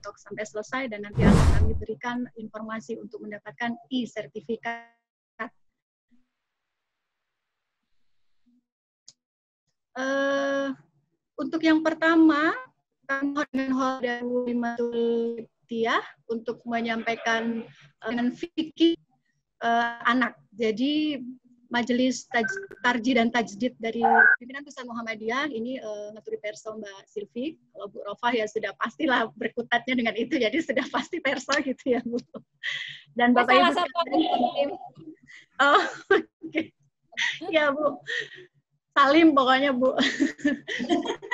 talk sampai selesai dan nanti akan kami berikan informasi untuk mendapatkan e-sertifikat. Untuk yang pertama, kami dengan Holda Wimatul Tiah untuk menyampaikan dengan fikih anak. Jadi Majelis Tarji dan Tajdid dari pimpinan Pusat Muhammadiyah ini ngaturi perso Mbak Silvi. Kalau Bu Rofah ya sudah pastilah berkutatnya dengan itu, jadi sudah pasti perso gitu ya Bu. Dan Bapak Ibu sekalian. Oh, oke. Ya Bu. Salim pokoknya Bu.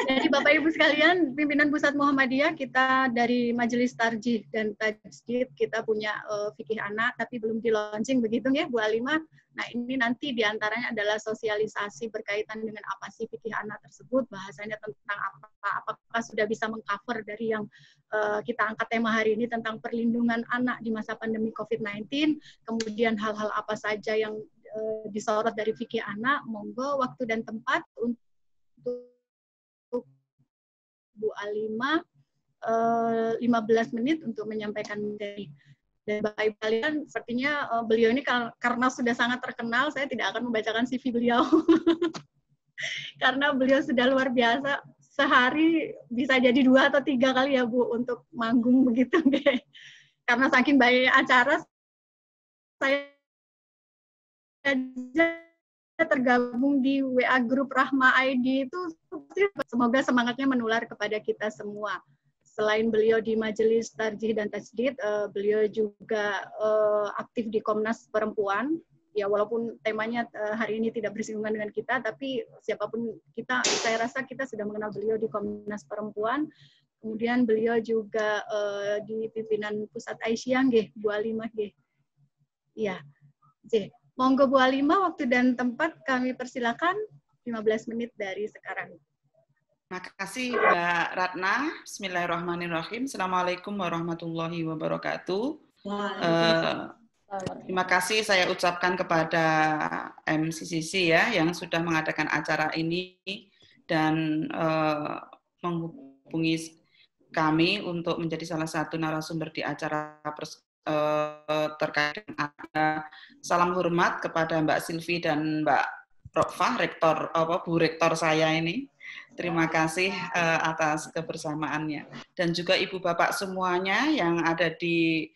Jadi Bapak Ibu sekalian, pimpinan Pusat Muhammadiyah, kita dari Majelis Tarjih dan Tajdid, kita punya fikih anak, tapi belum di-launching begitu ya Bu Alimah. Nah ini nanti diantaranya adalah sosialisasi berkaitan dengan apa sih fikih anak tersebut, bahasanya tentang apakah sudah bisa mengcover dari yang kita angkat tema hari ini tentang perlindungan anak di masa pandemi COVID-19, kemudian hal-hal apa saja yang disorot dari fikih anak, monggo waktu dan tempat untuk Bu Alimah 15 menit untuk menyampaikan materi. Dan Bapak Ibu kalian, sepertinya beliau ini karena sudah sangat terkenal, saya tidak akan membacakan CV beliau. Karena beliau sudah luar biasa, sehari bisa jadi 2 atau 3 kali ya Bu, untuk manggung begitu. Karena saking banyaknya acara, saya tergabung di WA grup Rahma ID itu, semoga semangatnya menular kepada kita semua. Selain beliau di Majelis Tarjih dan Tajdid, beliau juga aktif di Komnas Perempuan. Ya walaupun temanya hari ini tidak bersinggungan dengan kita, tapi siapapun kita, saya rasa kita sudah mengenal beliau di Komnas Perempuan. Kemudian beliau juga di pimpinan Pusat Aisyah, Bu Alimah. Iya, monggo Bu Alimah, waktu dan tempat kami persilakan 15 menit dari sekarang. Terima kasih Mbak Ratna. Bismillahirrahmanirrahim. Assalamualaikum warahmatullahi wabarakatuh. Terima kasih saya ucapkan kepada MCCC ya yang sudah mengadakan acara ini dan menghubungi kami untuk menjadi salah satu narasumber di acara terkait dengan salam hormat kepada Mbak Silvi dan Mbak Rofah, Bu Rektor saya ini. Terima kasih atas kebersamaannya. Dan juga Ibu Bapak semuanya yang ada di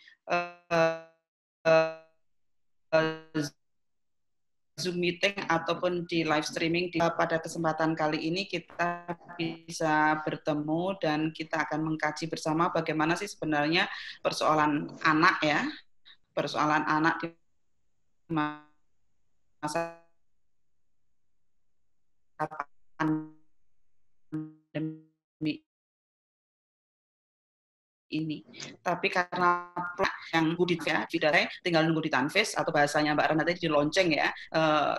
Zoom meeting ataupun di live streaming. Pada kesempatan kali ini kita bisa bertemu dan kita akan mengkaji bersama bagaimana sih sebenarnya persoalan anak ya, persoalan anak di masa pandemi ini. Tapi karena yang budidaya tinggal nunggu ditanfis atau bahasanya Mbak Rana tadi di lonceng ya,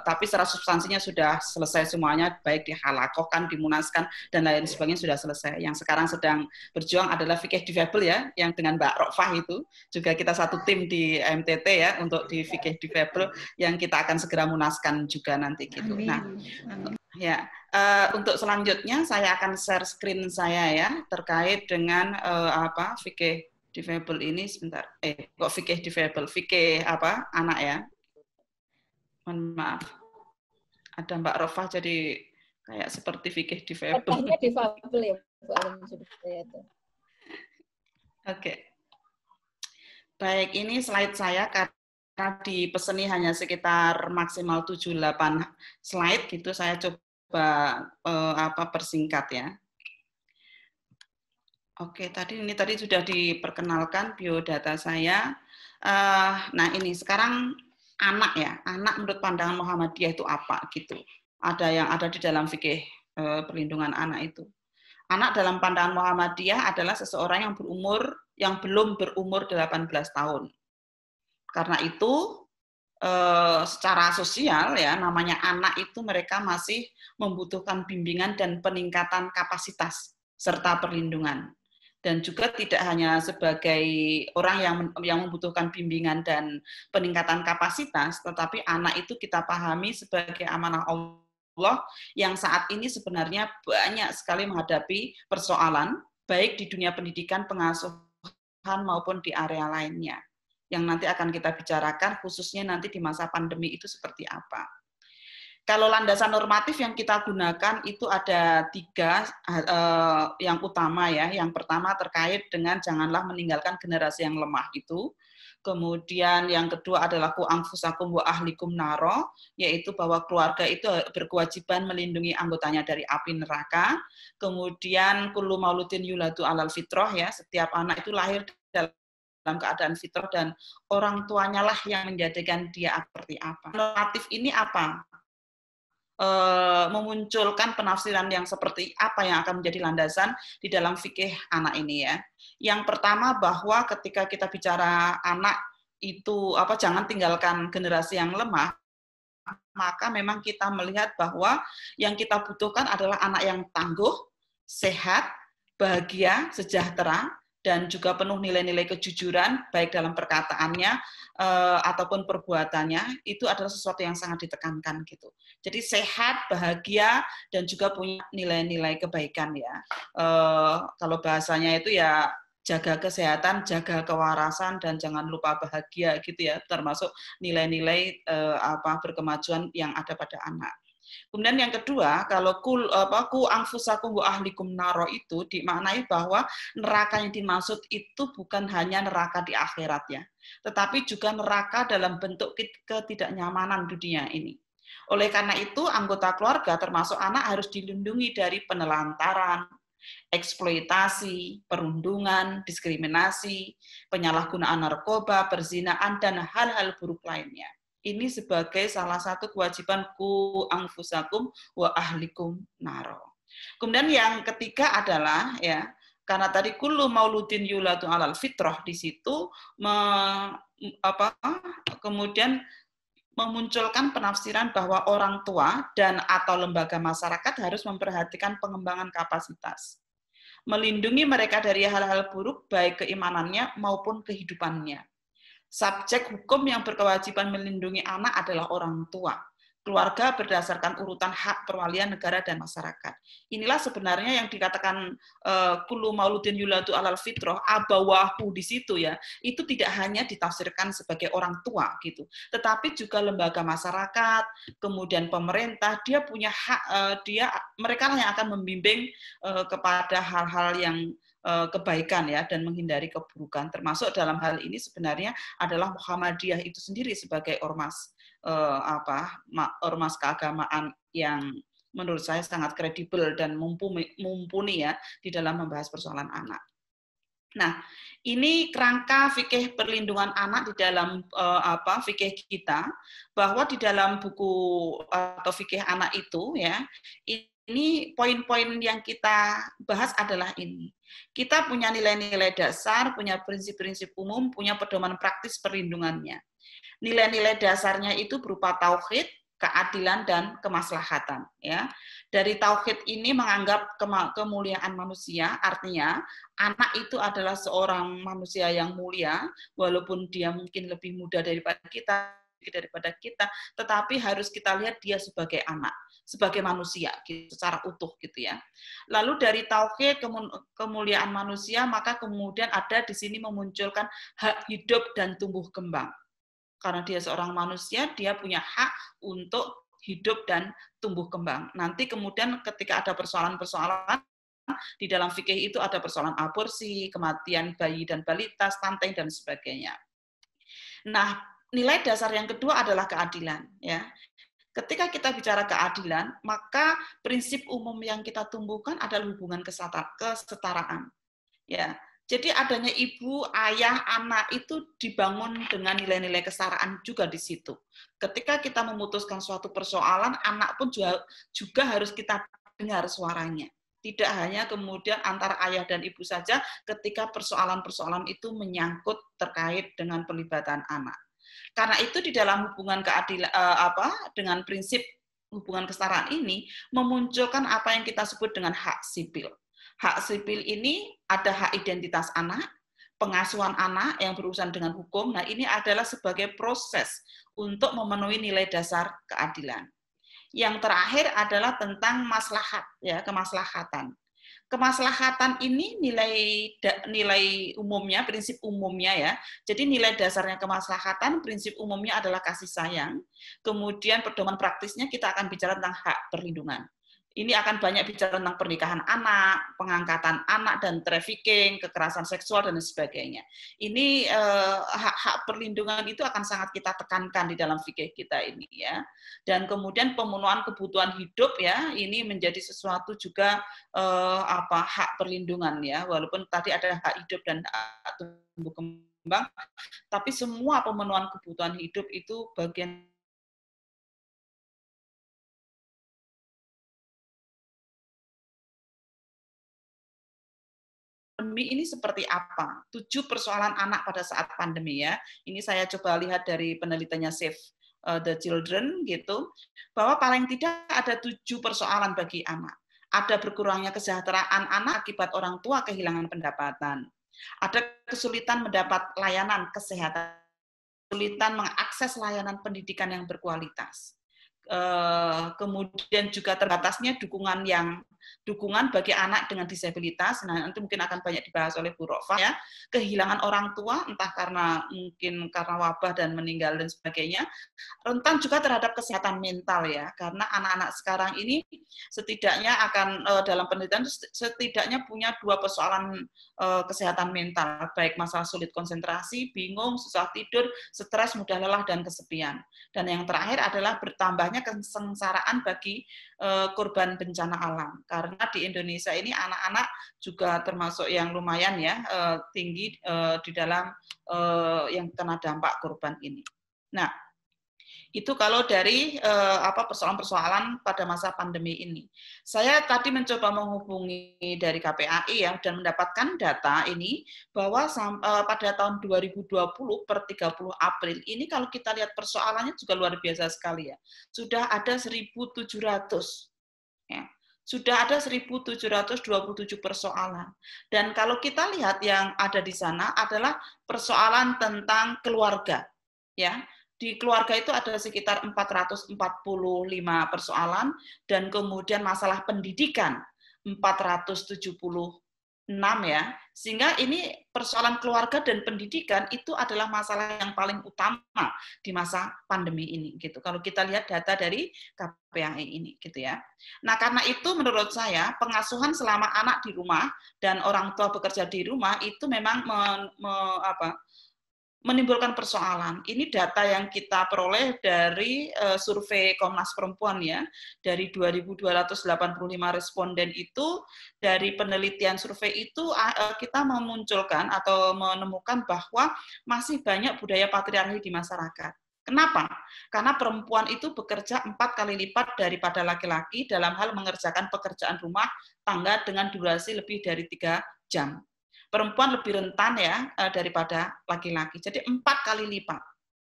tapi secara substansinya sudah selesai semuanya, baik dihalakohkan, dimunaskan, dan lain sebagainya sudah selesai. Yang sekarang sedang berjuang adalah fikih difabel ya, yang dengan Mbak Rofah itu, juga kita satu tim di MTT ya, untuk di fikih difabel, yang kita akan segera munaskan juga nanti gitu. Amin. Nah, ya, untuk selanjutnya saya akan share screen saya ya terkait dengan fikih difabel ini sebentar. Kok fikih difabel? Fikih apa? Anak ya. Mohon maaf. Ada Mbak Rofah jadi kayak seperti fikih difabel. Katanya difabel ya, Bu Alim sudah saya itu. Oke. Baik, ini slide saya karena dipeseni hanya sekitar maksimal 7-8 slide gitu, saya coba persingkat ya. Oke, tadi sudah diperkenalkan biodata saya. Nah ini sekarang anak ya, anak menurut pandangan Muhammadiyah itu apa gitu? Ada yang ada di dalam fikih perlindungan anak itu. Anak dalam pandangan Muhammadiyah adalah seseorang yang belum berumur 18 tahun. Karena itu secara sosial ya, namanya anak itu mereka masih membutuhkan bimbingan dan peningkatan kapasitas serta perlindungan. Dan juga tidak hanya sebagai orang yang membutuhkan bimbingan dan peningkatan kapasitas, tetapi anak itu kita pahami sebagai amanah Allah yang saat ini sebenarnya banyak sekali menghadapi persoalan, baik di dunia pendidikan, pengasuhan, maupun di area lainnya. Yang nanti akan kita bicarakan khususnya nanti di masa pandemi itu seperti apa. Kalau landasan normatif yang kita gunakan itu ada 3 yang utama ya. Yang pertama terkait dengan janganlah meninggalkan generasi yang lemah itu. Kemudian yang kedua adalah ku anfusakum wa ahlikum naro, yaitu bahwa keluarga itu berkewajiban melindungi anggotanya dari api neraka. Kemudian kullu mauludin yuladu alal fitrah, ya, setiap anak itu lahir dalam keadaan fitrah dan orang tuanya lah yang menjadikan dia seperti apa. Normatif ini apa? Memunculkan penafsiran yang seperti apa yang akan menjadi landasan di dalam fikih anak ini ya. Yang pertama bahwa ketika kita bicara anak itu jangan tinggalkan generasi yang lemah, maka memang kita melihat bahwa yang kita butuhkan adalah anak yang tangguh, sehat, bahagia, sejahtera, dan juga penuh nilai-nilai kejujuran, baik dalam perkataannya ataupun perbuatannya, itu adalah sesuatu yang sangat ditekankan gitu. Jadi sehat, bahagia, dan juga punya nilai-nilai kebaikan ya. Kalau bahasanya itu ya jaga kesehatan, jaga kewarasan, dan jangan lupa bahagia gitu ya, termasuk nilai-nilai berkemajuan yang ada pada anak. Kemudian yang kedua, kalau ku anfusakum wa ahlikum naro itu dimaknai bahwa neraka yang dimaksud itu bukan hanya neraka di akhirat ya, tetapi juga neraka dalam bentuk ketidaknyamanan dunia ini. Oleh karena itu, anggota keluarga termasuk anak harus dilindungi dari penelantaran, eksploitasi, perundungan, diskriminasi, penyalahgunaan narkoba, perzinaan, dan hal-hal buruk lainnya. Ini sebagai salah satu kewajiban ku anfusakum wa ahlikum naro. Kemudian yang ketiga adalah ya, karena tadi kullu mauludin yuladu alal fitrah di situ kemudian memunculkan penafsiran bahwa orang tua dan atau lembaga masyarakat harus memperhatikan pengembangan kapasitas, melindungi mereka dari hal-hal buruk baik keimanannya maupun kehidupannya. Subjek hukum yang berkewajiban melindungi anak adalah orang tua. Keluarga berdasarkan urutan hak perwalian negara dan masyarakat. Inilah sebenarnya yang dikatakan kullu mauludin yuladu alal fitrah, abawahu di situ ya. Itu tidak hanya ditafsirkan sebagai orang tua gitu, tetapi juga lembaga masyarakat, kemudian pemerintah, dia punya hak, mereka yang akan membimbing kepada hal-hal yang kebaikan ya dan menghindari keburukan, termasuk dalam hal ini sebenarnya adalah Muhammadiyah itu sendiri sebagai ormas ormas keagamaan yang menurut saya sangat kredibel dan mumpuni ya di dalam membahas persoalan anak. Nah, ini kerangka fikih perlindungan anak di dalam fikih kita, bahwa di dalam buku atau fikih anak itu ya, ini poin-poin yang kita bahas adalah ini. Kita punya nilai-nilai dasar, punya prinsip-prinsip umum, punya pedoman praktis perlindungannya. Nilai-nilai dasarnya itu berupa tauhid, keadilan, dan kemaslahatan. Ya. Dari tauhid ini menganggap kemuliaan manusia, artinya anak itu adalah seorang manusia yang mulia, walaupun dia mungkin lebih muda daripada kita, tetapi harus kita lihat dia sebagai anak, sebagai manusia gitu, secara utuh gitu ya. Lalu dari tauhid kemuliaan manusia, maka kemudian ada di sini memunculkan hak hidup dan tumbuh kembang. Karena dia seorang manusia, dia punya hak untuk hidup dan tumbuh kembang. Nanti kemudian ketika ada persoalan-persoalan di dalam fikih itu ada persoalan aborsi, kematian bayi dan balita, stunting dan sebagainya. Nah, nilai dasar yang kedua adalah keadilan. Ya, ketika kita bicara keadilan, maka prinsip umum yang kita tumbuhkan adalah hubungan kesetaraan. Ya. Jadi adanya ibu, ayah, anak itu dibangun dengan nilai-nilai kesetaraan juga di situ. Ketika kita memutuskan suatu persoalan, anak pun juga harus kita dengar suaranya. Tidak hanya kemudian antara ayah dan ibu saja ketika persoalan-persoalan itu menyangkut terkait dengan pelibatan anak. Karena itu di dalam hubungan keadilan dengan prinsip hubungan kesetaraan ini memunculkan apa yang kita sebut dengan hak sipil. Hak sipil ini ada hak identitas anak, pengasuhan anak yang berurusan dengan hukum. Nah, ini adalah sebagai proses untuk memenuhi nilai dasar keadilan. Yang terakhir adalah tentang maslahat, ya, kemaslahatan. Kemaslahatan ini nilai umumnya, prinsip umumnya ya. Jadi nilai dasarnya kemaslahatan, prinsip umumnya adalah kasih sayang. Kemudian pedoman praktisnya kita akan bicara tentang hak perlindungan. Ini akan banyak bicara tentang pernikahan anak, pengangkatan anak, dan trafficking, kekerasan seksual, dan sebagainya. Ini hak-hak perlindungan itu akan sangat kita tekankan di dalam fikih kita ini ya. Dan kemudian pemenuhan kebutuhan hidup ya, ini menjadi sesuatu juga hak perlindungan ya. Walaupun tadi ada hak hidup dan hak tumbuh kembang, tapi semua pemenuhan kebutuhan hidup itu bagian pandemi ini seperti apa? 7 persoalan anak pada saat pandemi ya. Ini saya coba lihat dari penelitiannya Save the Children gitu, bahwa paling tidak ada 7 persoalan bagi anak. Ada berkurangnya kesejahteraan anak akibat orang tua kehilangan pendapatan. Ada kesulitan mendapat layanan kesehatan, kesulitan mengakses layanan pendidikan yang berkualitas. Kemudian juga terbatasnya dukungan bagi anak dengan disabilitas. Nah, nanti mungkin akan banyak dibahas oleh Bu Rofa ya. Kehilangan orang tua entah karena wabah dan meninggal dan sebagainya. Rentan juga terhadap kesehatan mental ya, karena anak-anak sekarang ini setidaknya akan dalam penelitian setidaknya punya 2 persoalan kesehatan mental, baik masalah sulit konsentrasi, bingung, susah tidur, stres, mudah lelah, dan kesepian. Dan yang terakhir adalah bertambahnya kesengsaraan bagi korban bencana alam. Karena di Indonesia ini anak-anak juga termasuk yang lumayan ya tinggi di dalam yang kena dampak korban ini. Nah, itu kalau dari persoalan-persoalan pada masa pandemi ini. Saya tadi mencoba menghubungi dari KPAI ya, dan mendapatkan data ini bahwa pada tahun 2020 per 30 April ini kalau kita lihat persoalannya juga luar biasa sekali ya. Sudah ada 1.700 ya. Sudah ada 1.727 persoalan. Dan kalau kita lihat yang ada di sana adalah persoalan tentang keluarga ya. Di keluarga itu ada sekitar 445 persoalan, dan kemudian masalah pendidikan 476 ya, sehingga ini persoalan keluarga dan pendidikan itu adalah masalah yang paling utama di masa pandemi ini gitu. Kalau kita lihat data dari KPAI ini gitu ya. Nah, karena itu menurut saya pengasuhan selama anak di rumah dan orang tua bekerja di rumah itu memang menimbulkan persoalan. Ini data yang kita peroleh dari survei Komnas Perempuan ya. Dari 2.285 responden itu, dari penelitian survei itu kita memunculkan atau menemukan bahwa masih banyak budaya patriarki di masyarakat. Kenapa? Karena perempuan itu bekerja 4 kali lipat daripada laki-laki dalam hal mengerjakan pekerjaan rumah tangga dengan durasi lebih dari 3 jam. Perempuan lebih rentan ya daripada laki-laki. Jadi 4 kali lipat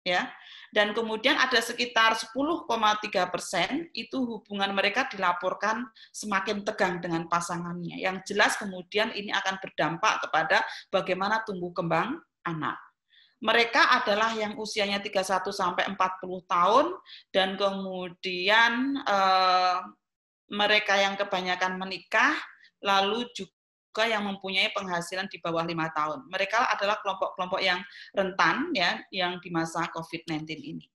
ya. Dan kemudian ada sekitar 10,3% itu hubungan mereka dilaporkan semakin tegang dengan pasangannya. Yang jelas kemudian ini akan berdampak kepada bagaimana tumbuh kembang anak. Mereka adalah yang usianya 31 sampai 40 tahun dan kemudian mereka yang kebanyakan menikah lalu juga yang mempunyai penghasilan di bawah 5 tahun. Mereka adalah kelompok-kelompok yang rentan ya, yang di masa COVID-19 ini.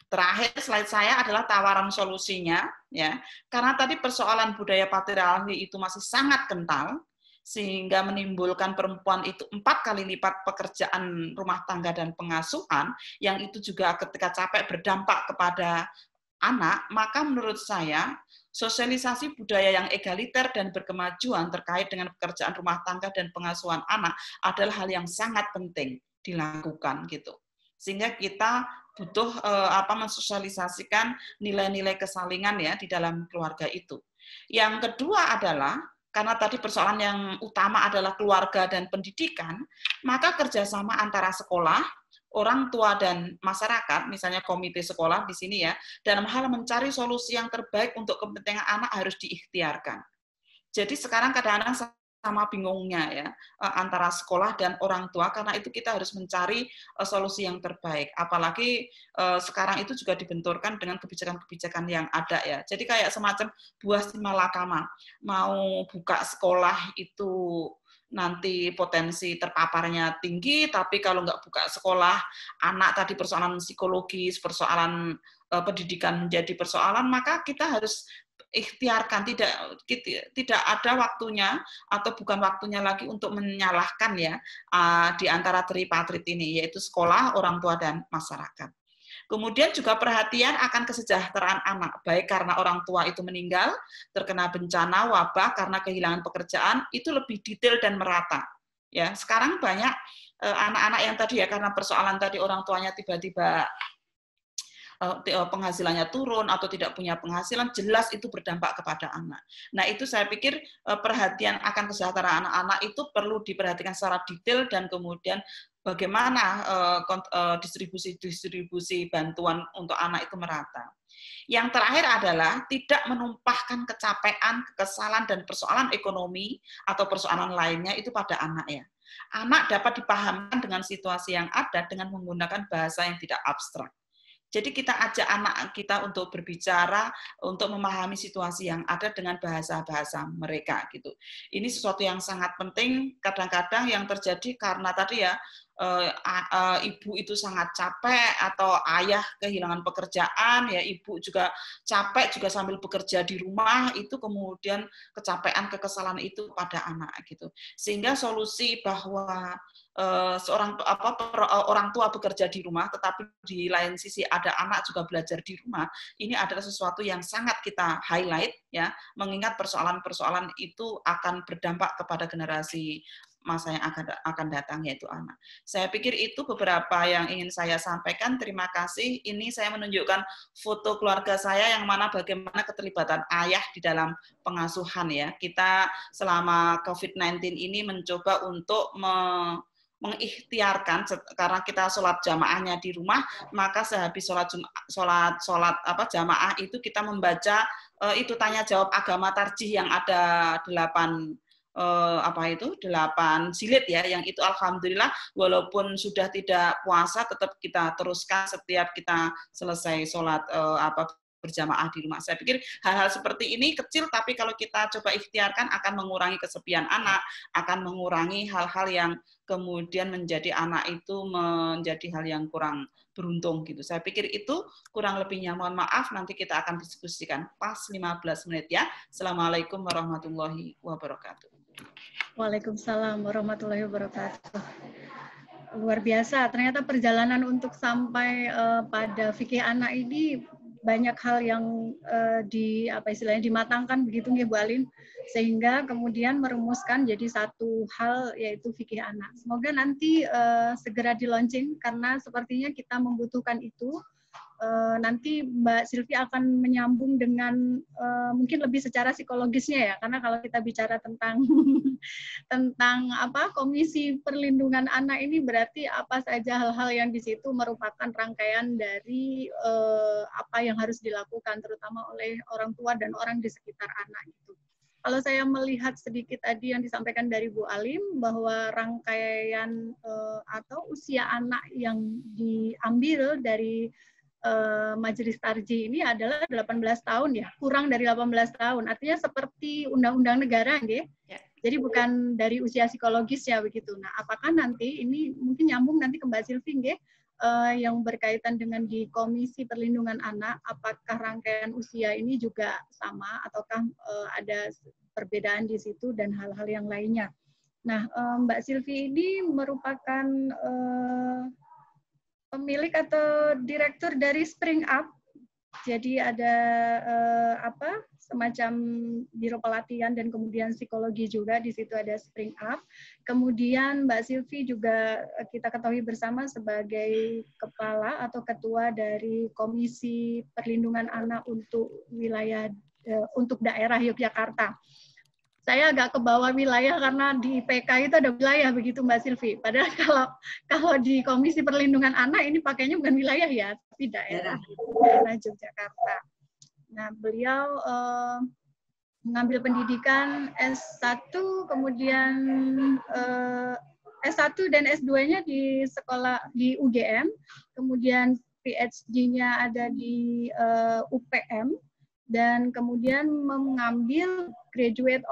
Terakhir slide saya adalah tawaran solusinya ya. Karena tadi persoalan budaya patriarki itu masih sangat kental sehingga menimbulkan perempuan itu 4 kali lipat pekerjaan rumah tangga dan pengasuhan, yang itu juga ketika capek berdampak kepada anak, maka menurut saya sosialisasi budaya yang egaliter dan berkemajuan terkait dengan pekerjaan rumah tangga dan pengasuhan anak adalah hal yang sangat penting dilakukan gitu. Sehingga kita butuh mensosialisasikan nilai-nilai kesalingan ya di dalam keluarga itu. Yang kedua adalah karena tadi persoalan yang utama adalah keluarga dan pendidikan, maka kerjasama antara sekolah, orang tua dan masyarakat, misalnya komite sekolah di sini ya, dalam hal mencari solusi yang terbaik untuk kepentingan anak harus diikhtiarkan. Jadi sekarang kadang-kadang sama bingungnya ya antara sekolah dan orang tua, karena itu kita harus mencari solusi yang terbaik. Apalagi sekarang itu juga dibenturkan dengan kebijakan-kebijakan yang ada ya. Jadi kayak semacam buah si malakama, mau buka sekolah itu nanti potensi terpaparnya tinggi, tapi kalau nggak buka sekolah, anak tadi persoalan psikologis, persoalan pendidikan menjadi persoalan, maka kita harus ikhtiarkan, tidak ada waktunya atau bukan waktunya lagi untuk menyalahkan ya di antara tripatrit ini, yaitu sekolah, orang tua, dan masyarakat. Kemudian juga perhatian akan kesejahteraan anak, baik karena orang tua itu meninggal, terkena bencana, wabah, karena kehilangan pekerjaan, itu lebih detail dan merata. Ya, sekarang banyak anak-anak yang tadi ya karena persoalan tadi orang tuanya tiba-tiba penghasilannya turun atau tidak punya penghasilan, jelas itu berdampak kepada anak. Nah, itu saya pikir perhatian akan kesejahteraan anak-anak itu perlu diperhatikan secara detail, dan kemudian bagaimana distribusi bantuan untuk anak itu merata. Yang terakhir adalah tidak menumpahkan kecapean, kekesalan, dan persoalan ekonomi atau persoalan lainnya itu pada anak ya. Anak dapat dipahamkan dengan situasi yang ada dengan menggunakan bahasa yang tidak abstrak. Jadi kita ajak anak kita untuk berbicara, untuk memahami situasi yang ada dengan bahasa-bahasa mereka gitu. Ini sesuatu yang sangat penting. Kadang-kadang yang terjadi karena tadi ya ibu itu sangat capek atau ayah kehilangan pekerjaan, ya ibu juga capek juga sambil bekerja di rumah, itu kemudian kecapean, kekesalan itu pada anak gitu. Sehingga solusi bahwa orang tua bekerja di rumah, tetapi di lain sisi ada anak juga belajar di rumah. Ini adalah sesuatu yang sangat kita highlight ya, mengingat persoalan-persoalan itu akan berdampak kepada generasi masa yang akan datang, yaitu anak. Saya pikir itu beberapa yang ingin saya sampaikan. Terima kasih. Ini saya menunjukkan foto keluarga saya yang mana bagaimana keterlibatan ayah di dalam pengasuhan ya. Kita selama COVID-19 ini mencoba untuk mengikhtiarkan, karena kita sholat jamaahnya di rumah, maka sehabis sholat jamaah itu kita membaca itu tanya jawab agama tarjih yang ada 8 jilid ya, yang itu alhamdulillah walaupun sudah tidak puasa tetap kita teruskan setiap kita selesai sholat berjamaah di rumah. Saya pikir hal-hal seperti ini kecil, tapi kalau kita coba ikhtiarkan akan mengurangi kesepian anak, akan mengurangi hal-hal yang kemudian menjadi anak itu menjadi hal yang kurang beruntung gitu. Saya pikir itu kurang lebihnya, mohon maaf, nanti kita akan diskusikan pas 15 menit ya. Assalamualaikum warahmatullahi wabarakatuh. Waalaikumsalam warahmatullahi wabarakatuh. Luar biasa, ternyata perjalanan untuk sampai pada fikih anak ini banyak hal yang dimatangkan begitu nggih Bu Alin, sehingga kemudian merumuskan jadi satu hal, yaitu fikih anak. Semoga nanti segera di-launching, karena sepertinya kita membutuhkan itu. Nanti Mbak Sylvie akan menyambung dengan mungkin lebih secara psikologisnya ya, karena kalau kita bicara tentang Komisi Perlindungan Anak ini berarti apa saja hal-hal yang di situ merupakan rangkaian dari apa yang harus dilakukan terutama oleh orang tua dan orang di sekitar anak itu. Kalau saya melihat sedikit tadi yang disampaikan dari Bu Alim, bahwa rangkaian atau usia anak yang diambil dari Majelis Tarjih ini adalah 18 tahun ya, kurang dari 18 tahun. Artinya seperti undang-undang negara nggih. Ya. Jadi bukan dari usia psikologis ya begitu. Nah, apakah nanti ini mungkin nyambung nanti ke Mbak Sylvie nggih, yang berkaitan dengan di Komisi Perlindungan Anak, apakah rangkaian usia ini juga sama ataukah ada perbedaan di situ dan hal-hal yang lainnya. Nah, Mbak Sylvie ini merupakan pemilik atau direktur dari Spring Up. Jadi ada semacam biro pelatihan dan kemudian psikologi juga, di situ ada Spring Up. Kemudian Mbak Sylvie juga kita ketahui bersama sebagai kepala atau ketua dari Komisi Perlindungan Anak untuk wilayah untuk daerah Yogyakarta. Saya agak ke bawah wilayah karena di PK itu ada wilayah begitu Mbak Sylvie. Padahal kalau di Komisi Perlindungan Anak ini pakainya bukan wilayah ya, tapi daerah Yogyakarta. Nah, beliau mengambil pendidikan S1, kemudian S1 dan S2-nya di sekolah di UGM, kemudian PhD-nya ada di UPM, dan kemudian mengambil graduate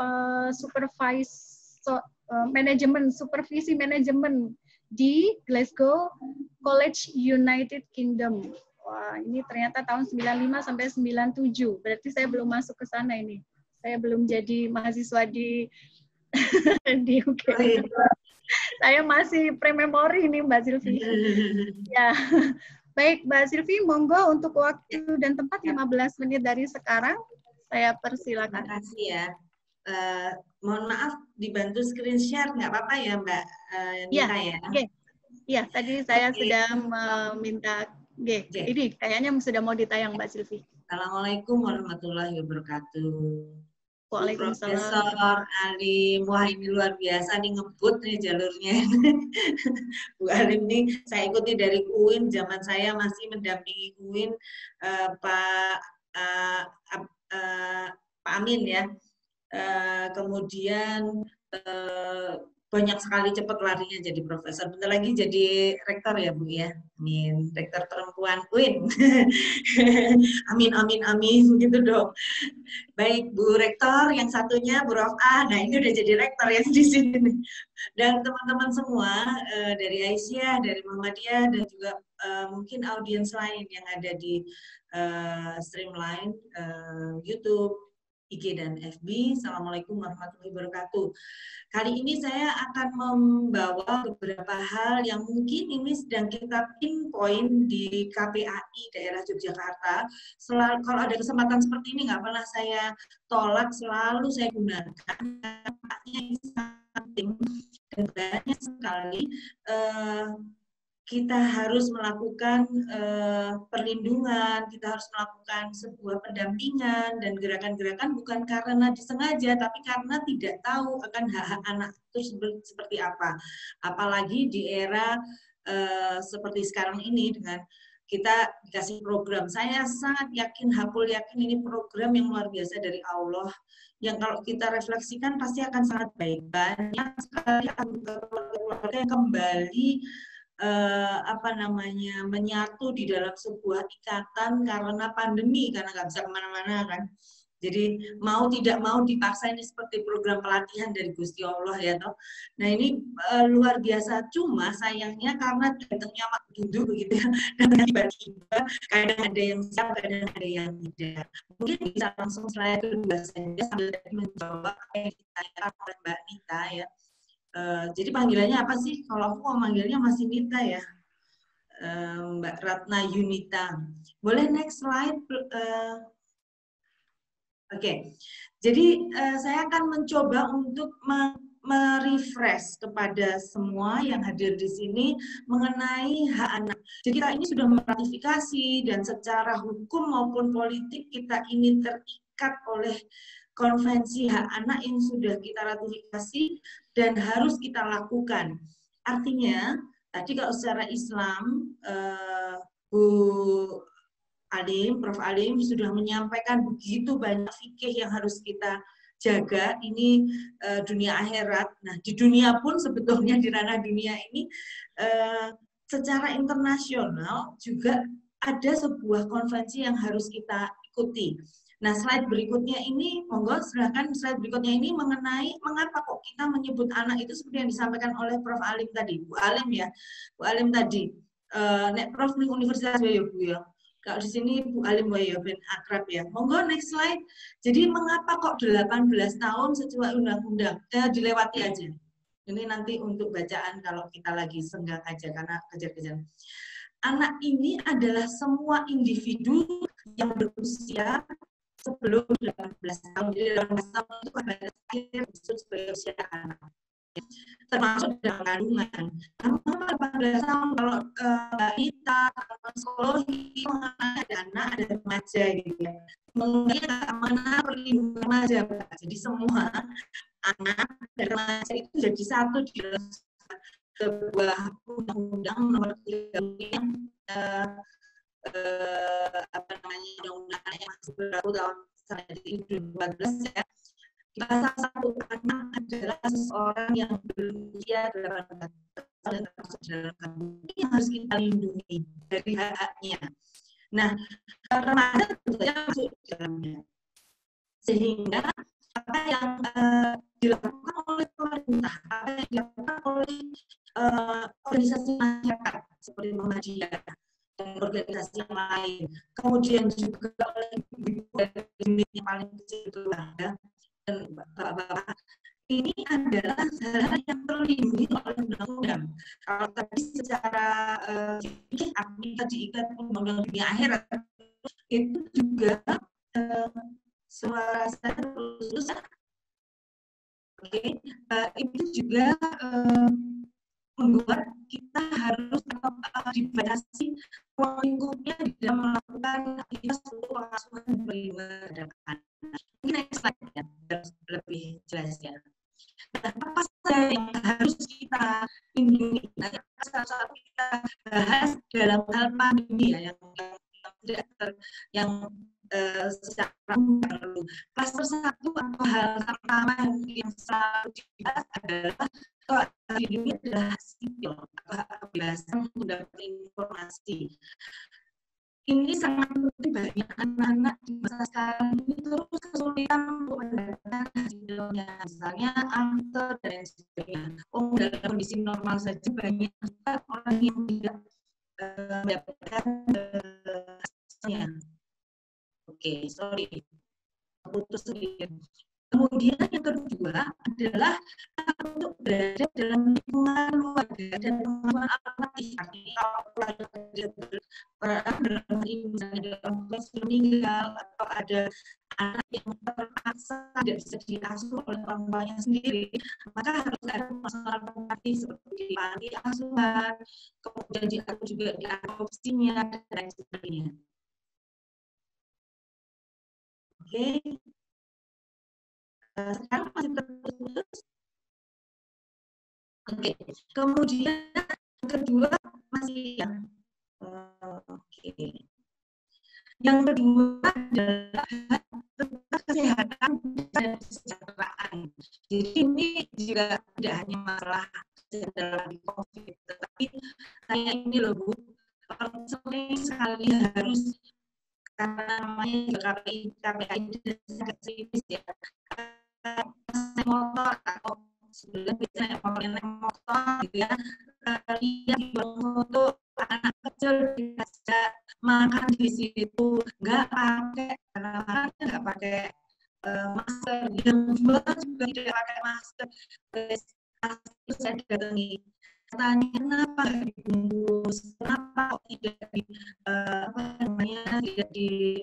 supervisi manajemen di Glasgow College United Kingdom. Wah, ini ternyata tahun 95 sampai 97. Berarti saya belum masuk ke sana ini. Saya belum jadi mahasiswa di di UGM. Saya masih pre-memori nih, Mbak Silvi. Ya. Baik, Mbak Silvi, monggo untuk waktu dan tempat 15 menit dari sekarang, saya persilakan. Terima kasih ya. Mohon maaf, dibantu screen share, nggak apa-apa ya, Mbak Nita ya? Iya, tadi saya sudah meminta Ini kayaknya sudah mau ditayang, Mbak Silvi. Assalamualaikum warahmatullahi wabarakatuh. Waalaikumsalam. Profesor Alim, wah ini luar biasa nih, ngebut nih jalurnya. Bu Alim nih saya ikuti dari UIN, zaman saya masih mendampingi UIN Pak Amin ya. Kemudian banyak sekali cepat larinya jadi profesor. Bentar lagi jadi rektor ya Bu ya. Amin. Rektor perempuan UIN. Amin, amin, amin gitu dong. Baik Bu Rektor, yang satunya Bu Rofah. Nah ini udah jadi rektor yang di sini. Dan teman-teman semua dari Aisyah, dari Muhammadiyah, dan juga mungkin audiens lain yang ada di streamline YouTube, IG dan FB. Assalamualaikum warahmatullahi wabarakatuh. Kali ini saya akan membawa beberapa hal yang mungkin ini sedang kita pinpoint di KPAI daerah Yogyakarta. Selalu, kalau ada kesempatan seperti ini nggak pernah saya tolak, selalu saya gunakan. Ini sangat penting dan banyak sekali. Kita harus melakukan perlindungan, kita harus melakukan sebuah pendampingan dan gerakan-gerakan bukan karena disengaja, tapi karena tidak tahu akan hak-hak anak itu seperti apa. Apalagi di era seperti sekarang ini dengan kita dikasih program. Saya sangat yakin, hapul yakin ini program yang luar biasa dari Allah, yang kalau kita refleksikan pasti akan sangat baik. Banyak sekali keluarga yang kembali menyatu di dalam sebuah ikatan karena pandemi, karena nggak bisa kemana-mana kan. Jadi mau tidak mau dipaksa, ini seperti program pelatihan dari Gusti Allah ya toh. Nah ini luar biasa, cuma sayangnya karena datangnya duduk begitu ya, dan tiba-tiba kadang ada yang siap, kadang ada yang tidak. Mungkin bisa langsung slide kedua saja sambil menjawab apa yang ditanyakan oleh Mbak Nita ya. Jadi panggilannya apa sih? Kalau aku manggilnya masih Nita ya, Mbak Ratna Yunita. Boleh next slide? Oke. Jadi saya akan mencoba untuk merefresh kepada semua yang hadir di sini mengenai hak anak. Jadi kita ini sudah meratifikasi dan secara hukum maupun politik kita ini terikat oleh konvensi hak anak yang sudah kita ratifikasi dan harus kita lakukan. Artinya, tadi kalau secara Islam, Bu Alim, Prof. Alim sudah menyampaikan begitu banyak fikih yang harus kita jaga, ini dunia akhirat. Nah, di dunia pun sebetulnya di ranah dunia ini, secara internasional juga ada sebuah konvensi yang harus kita ikuti. Nah, slide berikutnya ini, monggo silahkan slide berikutnya ini mengenai mengapa kok kita menyebut anak itu seperti yang disampaikan oleh Prof. Alim tadi, Bu Alim ya, Bu Alim tadi, Nek Prof di Universitas ya Bu ya, kalau di sini Bu Alim ya ben akrab ya, monggo next slide. Jadi mengapa kok 18 tahun sesuai undang-undang, dilewati aja, ini nanti untuk bacaan kalau kita lagi senggang aja karena kejar-kejar. Anak ini adalah semua individu yang berusia sebelum 18 tahun. Jadi 18 tahun itu batas akhir disebut sebagai usia anak. Termasuk dalam kandungan. Namun 18 tahun kalau Mbak Ita, psikologi, ada anak, ada remaja gitu ya. Mengenai keamanan perlindungan remaja. Jadi semua anak dan remaja itu jadi satu di dalam sebuah undang-undang nomor 3 yang undang-undang yang masih berlaku tahun 2014 ya, salah satu anak adalah seseorang yang berusia 18 tahun dalam kandungan, ini harus kita lindungi dari hak-haknya. Nah, remaja tentunya masuk di dalamnya. Sehingga apa yang dilakukan oleh pemerintah, apa yang dilakukan oleh organisasi masyarakat seperti Muhammadiyah dan organisasi yang lain, kemudian juga oleh ibu dari yang paling kecil itu ya, dan bapak-bapak, ini adalah hal yang terlindungi oleh undang-undang. Kalau tadi secara kita diikat undang-undang dunia akhirat, itu juga suara saya terus. Oke, itu juga membuat kita harus dibatasi ruang lingkupnya di dalam melakukan aktivitas untuk pengasuhan dan perlindungan terhadap anak. Mungkin next slide ya, lebih jelas ya. Nah, apa saja yang harus kita lindungi? Nanti satu-satu kita bahas dalam hal pandemi ya, yang secara umum. Kluster satu atau hal pertama yang selalu dibahas adalah ini adalah sipil atau kebebasan untuk mendapat informasi. Ini sangat penting bagi anak-anak di masa sekarang ini terus kesulitan untuk mendapatkan hasilnya, misalnya akte dan lain sebagainya. Dalam kondisi normal saja banyak orang yang tidak mendapatkan hasilnya. Oke, sorry, putus sedikit. Kemudian yang kedua adalah untuk berada dalam lingkungan keluarga dan lingkungan alternatif. Artinya kalau dalam ini misalnya dalam meninggal atau ada anak yang terpaksa tidak bisa diasuh oleh orang tuanya sendiri, maka harus ada masalah alternatif seperti panti asuhan, kemudian diatur juga di adopsinya dan lain sebagainya. Oke. Sekarang masih terputus. Oke. Kemudian yang kedua masih yang oke. Yang kedua adalah kesehatan dan kesejahteraan. Jadi ini juga tidak hanya masalah dalam COVID, tetapi kayak ini loh Bu, sering sekali harus karena namanya KPI dan serius ya. Motor atau sebenarnya biasanya naik motor gitu ya, lihat di foto anak kecil bisa makan di situ nggak pakai karena nggak pakai masker, yang jual juga tidak pakai masker. Terus saya datangi, tanya kenapa nggak dibungkus, kenapa kok tidak di apa namanya tidak di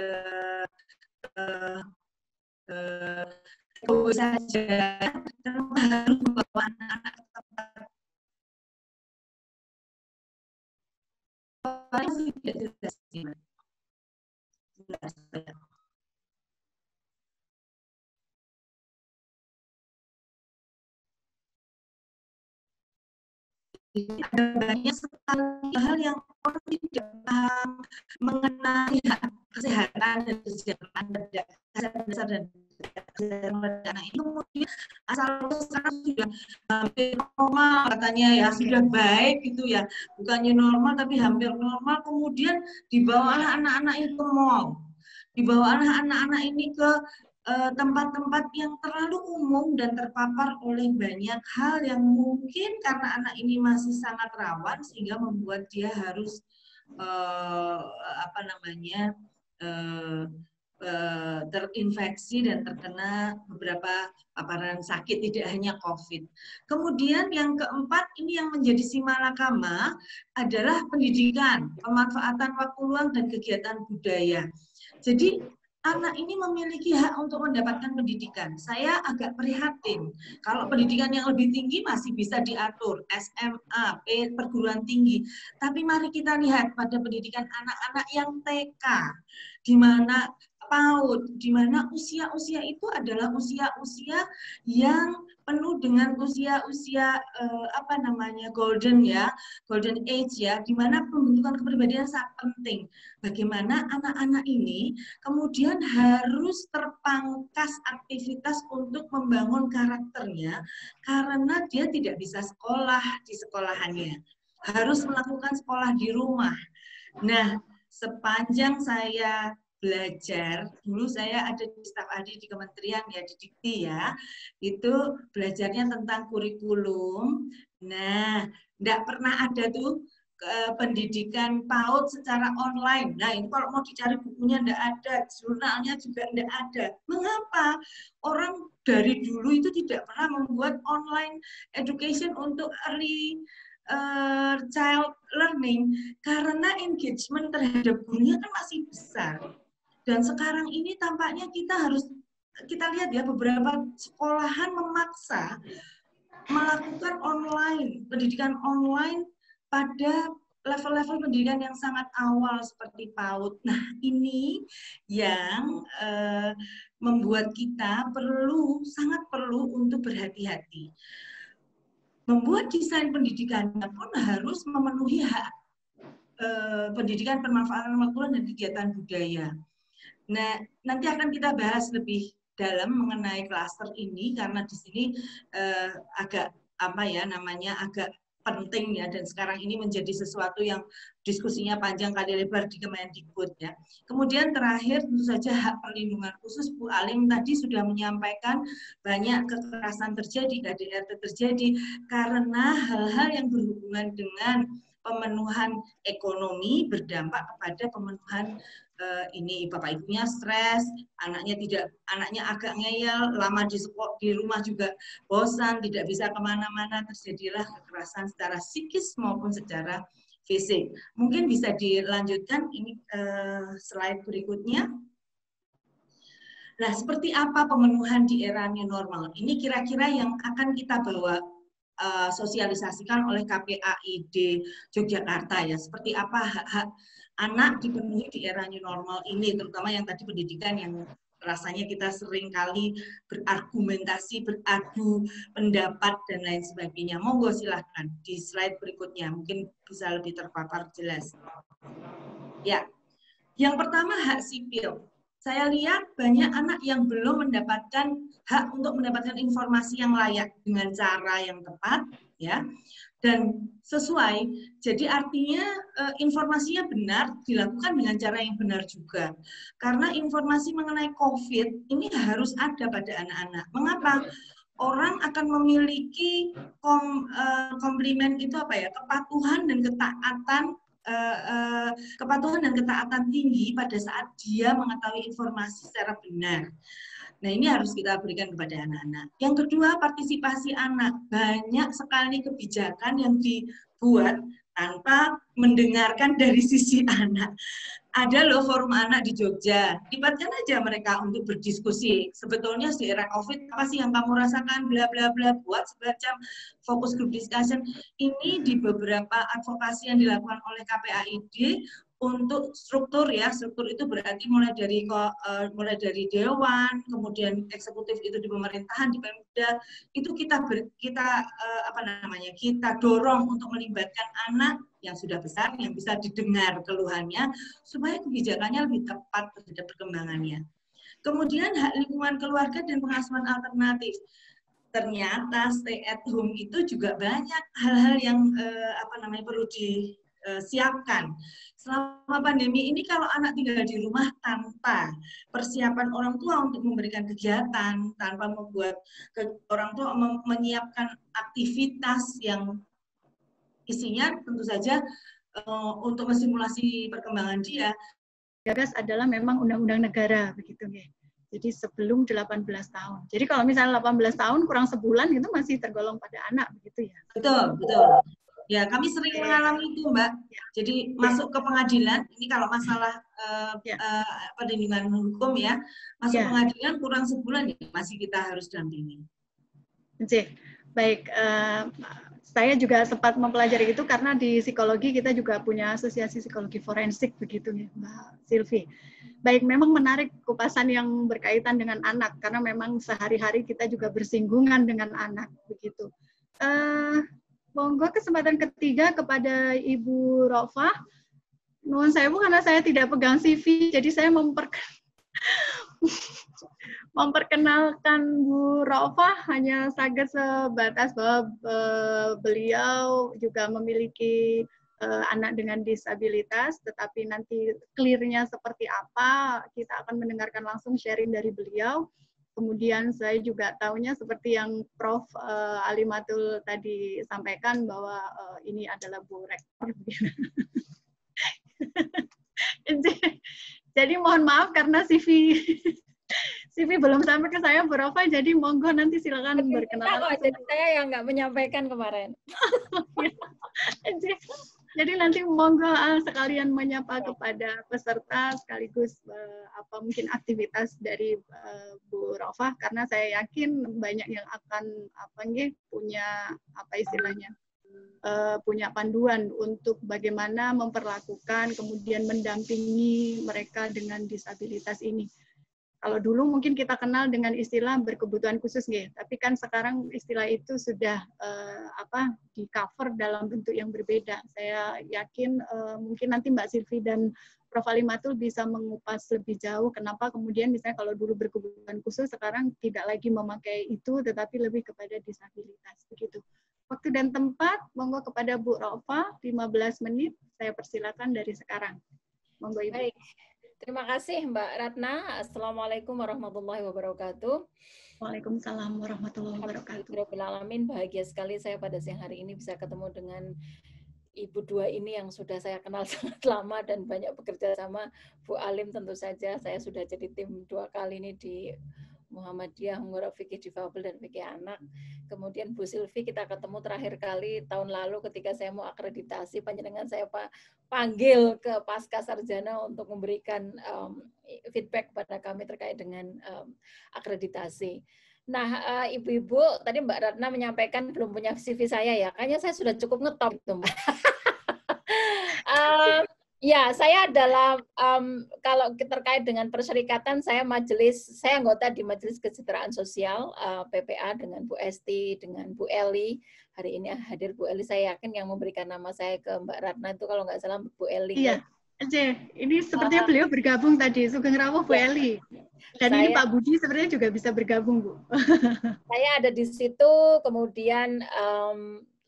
saja, kenapa harus membawa anak-anak ke tempat tidak jelas. Ada banyak sekali hal yang orang tidak paham mengenai kesehatan dan kesejahteraan dasar dan anak itu, kemudian asal sekarang sudah hampir normal katanya ya, sudah baik gitu ya, bukannya normal tapi hampir normal, kemudian dibawalah anak-anak itu ke mall, dibawalah anak-anak ini ke tempat-tempat yang terlalu umum dan terpapar oleh banyak hal yang mungkin karena anak ini masih sangat rawan sehingga membuat dia harus terinfeksi dan terkena beberapa paparan sakit, tidak hanya COVID. Kemudian yang keempat, ini yang menjadi simalakama adalah pendidikan, pemanfaatan waktu luang dan kegiatan budaya. Jadi anak ini memiliki hak untuk mendapatkan pendidikan. Saya agak prihatin. Kalau pendidikan yang lebih tinggi masih bisa diatur, SMA, perguruan tinggi. Tapi mari kita lihat pada pendidikan anak-anak yang TK, di mana PAUD, di mana usia-usia itu adalah usia-usia yang penuh dengan usia-usia golden ya, golden age ya, di mana pembentukan kepribadian sangat penting. Bagaimana anak-anak ini kemudian harus terpangkas aktivitas untuk membangun karakternya karena dia tidak bisa sekolah di sekolahannya, harus melakukan sekolah di rumah. Nah, sepanjang saya belajar, dulu saya ada di staf ahli di kementerian ya, di Dikti ya, itu belajarnya tentang kurikulum. Nah, enggak pernah ada tuh pendidikan PAUD secara online. Nah, ini kalau mau dicari bukunya enggak ada, jurnalnya juga enggak ada. Mengapa? Orang dari dulu itu tidak pernah membuat online education untuk early child learning karena engagement terhadap gurunya kan masih besar. Dan sekarang ini tampaknya kita lihat ya, beberapa sekolahan memaksa melakukan online, pendidikan online pada level-level pendidikan yang sangat awal seperti PAUD. Nah, ini yang membuat kita sangat perlu untuk berhati-hati. Membuat desain pendidikannya pun harus memenuhi hak pendidikan bermanfaat maklumat dan kegiatan budaya. Nah, nanti akan kita bahas lebih dalam mengenai klaster ini karena di sini agak penting ya, dan sekarang ini menjadi sesuatu yang diskusinya panjang kali lebar di Kemendikbud ya. Kemudian terakhir tentu saja hak perlindungan khusus. Bu Alim tadi sudah menyampaikan banyak kekerasan terjadi, KDRT terjadi karena hal-hal yang berhubungan dengan pemenuhan ekonomi berdampak kepada pemenuhan ini bapak ibunya stres, anaknya agak ngeyel, lama di rumah juga bosan, tidak bisa kemana-mana, terjadilah kekerasan secara psikis maupun secara fisik. Mungkin bisa dilanjutkan ini slide berikutnya. Nah, seperti apa pemenuhan di era new normal? Ini kira-kira yang akan kita bawa sosialisasikan oleh KPAID Yogyakarta ya. Seperti apa hak-hak anak dipenuhi di era new normal ini, terutama yang tadi pendidikan yang rasanya kita sering kali berargumentasi, beradu pendapat dan lain sebagainya. Monggo silahkan di slide berikutnya, mungkin bisa lebih terpapar jelas. Ya, yang pertama hak sipil. Saya lihat banyak anak yang belum mendapatkan hak untuk mendapatkan informasi yang layak dengan cara yang tepat, ya, dan sesuai. Jadi artinya informasinya benar, dilakukan dengan cara yang benar juga. Karena informasi mengenai COVID ini harus ada pada anak-anak. Mengapa? Orang akan memiliki komplimen itu apa ya? Kepatuhan dan ketaatan tinggi pada saat dia mengetahui informasi secara benar. Nah, ini harus kita berikan kepada anak-anak. Yang kedua, partisipasi anak. Banyak sekali kebijakan yang dibuat tanpa mendengarkan dari sisi anak. Ada loh forum anak di Jogja, libatkan aja mereka untuk berdiskusi. Sebetulnya di era COVID, apa sih yang kamu rasakan, bla bla bla, buat semacam fokus group discussion. Ini di beberapa advokasi yang dilakukan oleh KPAID untuk struktur ya, struktur itu berarti mulai dari dewan, kemudian eksekutif itu di pemerintahan, di Pemda, itu kita dorong untuk melibatkan anak yang sudah besar, yang bisa didengar keluhannya, supaya kebijakannya lebih tepat terhadap perkembangannya. Kemudian hak lingkungan keluarga dan pengasuhan alternatif. Ternyata stay at home itu juga banyak hal-hal yang perlu disiapkan. Selama pandemi ini kalau anak tinggal di rumah tanpa persiapan orang tua untuk memberikan kegiatan, tanpa membuat orang tua menyiapkan aktivitas yang isinya tentu saja untuk mensimulasi perkembangan dia. Gagas adalah memang undang-undang negara begitu ya. Jadi sebelum 18 tahun. Jadi kalau misalnya 18 tahun kurang sebulan itu masih tergolong pada anak begitu ya. Betul, betul. Ya, kami sering mengalami itu, Mbak. Jadi masuk ke pengadilan, ini kalau masalah perlindungan hukum ya, masuk pengadilan kurang sebulan ya, masih kita harus dampingi. Baik, saya juga sempat mempelajari itu karena di psikologi kita juga punya asosiasi psikologi forensik begitu ya, Mbak Silvi. Baik, memang menarik kupasan yang berkaitan dengan anak karena memang sehari-hari kita juga bersinggungan dengan anak begitu. Monggo kesempatan ketiga kepada Ibu Rofah. Nuwun sewu karena saya tidak pegang CV, jadi saya memperkenalkan Bu Rofah hanya sangat sebatas bahwa beliau juga memiliki anak dengan disabilitas, tetapi nanti clear-nya seperti apa, kita akan mendengarkan langsung sharing dari beliau. Kemudian saya juga tahunya seperti yang Prof. Alimatul tadi sampaikan bahwa ini adalah Bu Rektor. Jadi mohon maaf karena CV belum sampai ke saya, Bu Rofah, jadi monggo nanti silakan berkenalan. Jadi saya yang nggak menyampaikan kemarin. Jadi nanti monggo sekalian menyapa kepada peserta sekaligus apa mungkin aktivitas dari Bu Rofah, karena saya yakin banyak yang akan punya apa istilahnya punya panduan untuk bagaimana memperlakukan kemudian mendampingi mereka dengan disabilitas ini. Kalau dulu mungkin kita kenal dengan istilah berkebutuhan khusus, tapi kan sekarang istilah itu sudah di cover dalam bentuk yang berbeda. Saya yakin mungkin nanti Mbak Silvi dan Prof. Alimatul bisa mengupas lebih jauh kenapa kemudian misalnya kalau dulu berkebutuhan khusus sekarang tidak lagi memakai itu tetapi lebih kepada disabilitas begitu. Waktu dan tempat monggo kepada Bu Rofah 15 menit saya persilakan dari sekarang. Monggo Ibu. Baik. Terima kasih Mbak Ratna. Assalamualaikum warahmatullahi wabarakatuh. Waalaikumsalam warahmatullahi wabarakatuh. Alhamdulillahirrahmanirrahim. Bahagia sekali saya pada siang hari ini bisa ketemu dengan Ibu dua ini yang sudah saya kenal sangat lama dan banyak bekerja sama. Bu Alim tentu saja, saya sudah jadi tim 2 kali ini di Muhammadiyah, Menggarap Fikih Difabel dan Fikih Anak. Kemudian Bu Silvi kita ketemu terakhir kali tahun lalu ketika saya mau akreditasi, panjenengan saya panggil ke Pasca Sarjana untuk memberikan feedback kepada kami terkait dengan akreditasi. Nah, ibu-ibu, tadi Mbak Ratna menyampaikan belum punya CV saya ya, kayaknya saya sudah cukup ngetop itu Mbak. Ya, saya dalam kalau terkait dengan perserikatan, saya anggota di Majelis Kesejahteraan Sosial PPA dengan Bu Esti, dengan Bu Eli. Hari ini hadir Bu Eli, saya yakin yang memberikan nama saya ke Mbak Ratna itu kalau nggak salah Bu Eli. Iya, ini sepertinya beliau bergabung tadi, Sugeng Rawuh Bu Eli. Dan ini Pak Budi sebenarnya juga bisa bergabung, Bu. Saya ada di situ, kemudian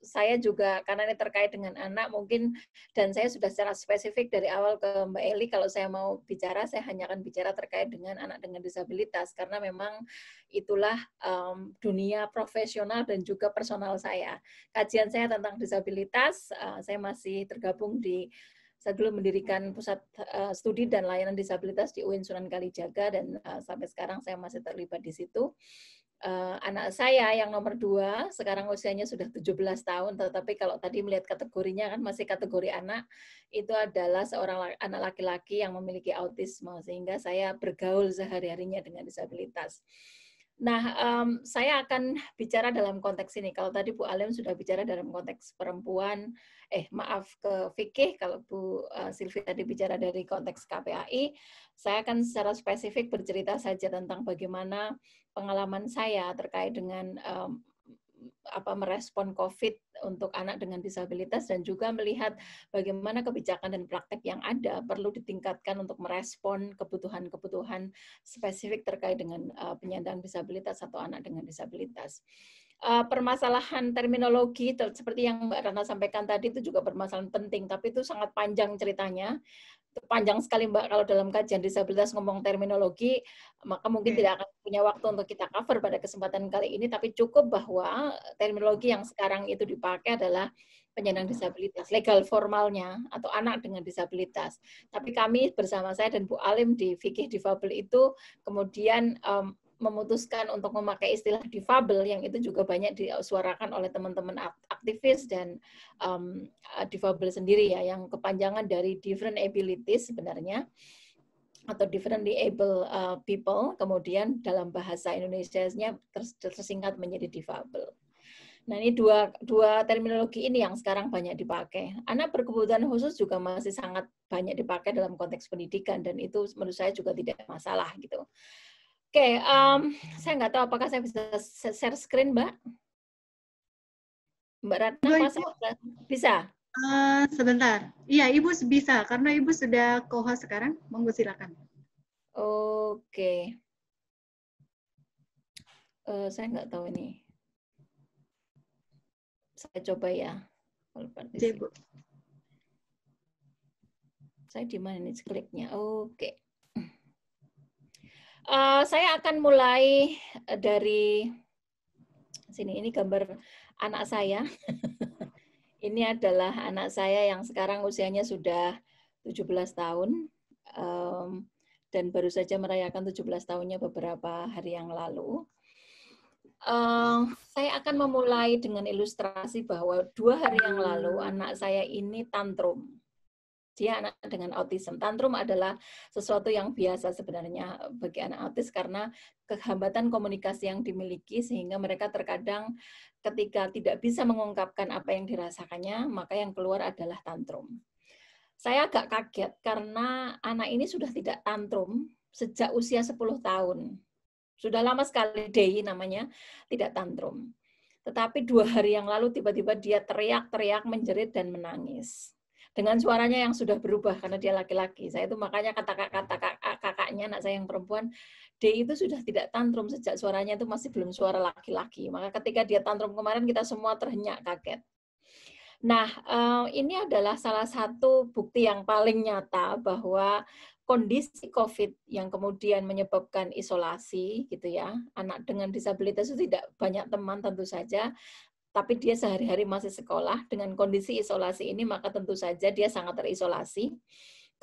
saya juga karena ini terkait dengan anak mungkin, dan saya sudah secara spesifik dari awal ke Mbak Eli, kalau saya mau bicara, saya hanya akan bicara terkait dengan anak dengan disabilitas, karena memang itulah dunia profesional dan juga personal saya. Kajian saya tentang disabilitas, saya masih tergabung saya dulu mendirikan pusat studi dan layanan disabilitas di UIN Sunan Kalijaga, dan sampai sekarang saya masih terlibat di situ. Anak saya yang nomor 2 sekarang usianya sudah 17 tahun, tetapi kalau tadi melihat kategorinya kan masih kategori anak, itu adalah seorang anak laki-laki yang memiliki autisme, sehingga saya bergaul sehari-harinya dengan disabilitas. Nah, saya akan bicara dalam konteks ini. Kalau tadi Bu Alim sudah bicara dalam konteks perempuan, ke fikih, kalau Bu Silvi tadi bicara dari konteks KPAI, saya akan secara spesifik bercerita saja tentang bagaimana pengalaman saya terkait dengan merespon COVID untuk anak dengan disabilitas, dan juga melihat bagaimana kebijakan dan praktek yang ada perlu ditingkatkan untuk merespon kebutuhan-kebutuhan spesifik terkait dengan penyandang disabilitas atau anak dengan disabilitas. Permasalahan terminologi seperti yang Mbak Ratna sampaikan tadi itu juga permasalahan penting, tapi itu sangat panjang ceritanya. Panjang sekali Mbak, kalau dalam kajian disabilitas ngomong terminologi, maka mungkin tidak akan punya waktu untuk kita cover pada kesempatan kali ini, tapi cukup bahwa terminologi yang sekarang itu dipakai adalah penyandang disabilitas, legal formalnya, atau anak dengan disabilitas. Tapi kami bersama saya dan Bu Alim di Fikih Difabel itu kemudian memutuskan untuk memakai istilah difabel, yang itu juga banyak disuarakan oleh teman-teman aktivis dan difabel sendiri ya, yang kepanjangan dari different abilities sebenarnya, atau differently able people, kemudian dalam bahasa Indonesianya tersingkat menjadi difabel. Nah, ini dua terminologi ini yang sekarang banyak dipakai. Anak berkebutuhan khusus juga masih sangat banyak dipakai dalam konteks pendidikan, dan itu menurut saya juga tidak masalah gitu. Oke, saya nggak tahu apakah saya bisa share screen, Mbak. Mbak Ratna, bisa? Sebentar. Iya, Ibu bisa, karena Ibu sudah co-host sekarang. Monggo silakan. Oke. Saya nggak tahu ini. Saya coba ya. Ibu. Saya di mana nih kliknya? Oke. Saya akan mulai dari sini. Ini gambar anak saya. Ini adalah anak saya yang sekarang usianya sudah 17 tahun. Dan baru saja merayakan 17 tahunnya beberapa hari yang lalu. Saya akan memulai dengan ilustrasi bahwa 2 hari yang lalu anak saya ini tantrum. Dia anak dengan autism. Tantrum adalah sesuatu yang biasa sebenarnya bagi anak autis karena kehambatan komunikasi yang dimiliki sehingga mereka terkadang ketika tidak bisa mengungkapkan apa yang dirasakannya, maka yang keluar adalah tantrum. Saya agak kaget karena anak ini sudah tidak tantrum sejak usia 10 tahun. Sudah lama sekali Day namanya, tidak tantrum. Tetapi 2 hari yang lalu tiba-tiba dia teriak-teriak, menjerit, dan menangis. Dengan suaranya yang sudah berubah karena dia laki-laki. Saya itu makanya kata kakaknya, anak saya yang perempuan, Day itu sudah tidak tantrum sejak suaranya itu masih belum suara laki-laki. Maka ketika dia tantrum kemarin kita semua terhenyak kaget. Nah, ini adalah salah satu bukti yang paling nyata bahwa kondisi COVID yang kemudian menyebabkan isolasi, gitu ya, anak dengan disabilitas itu tidak banyak teman tentu saja, tapi dia sehari-hari masih sekolah dengan kondisi isolasi ini, maka tentu saja dia sangat terisolasi.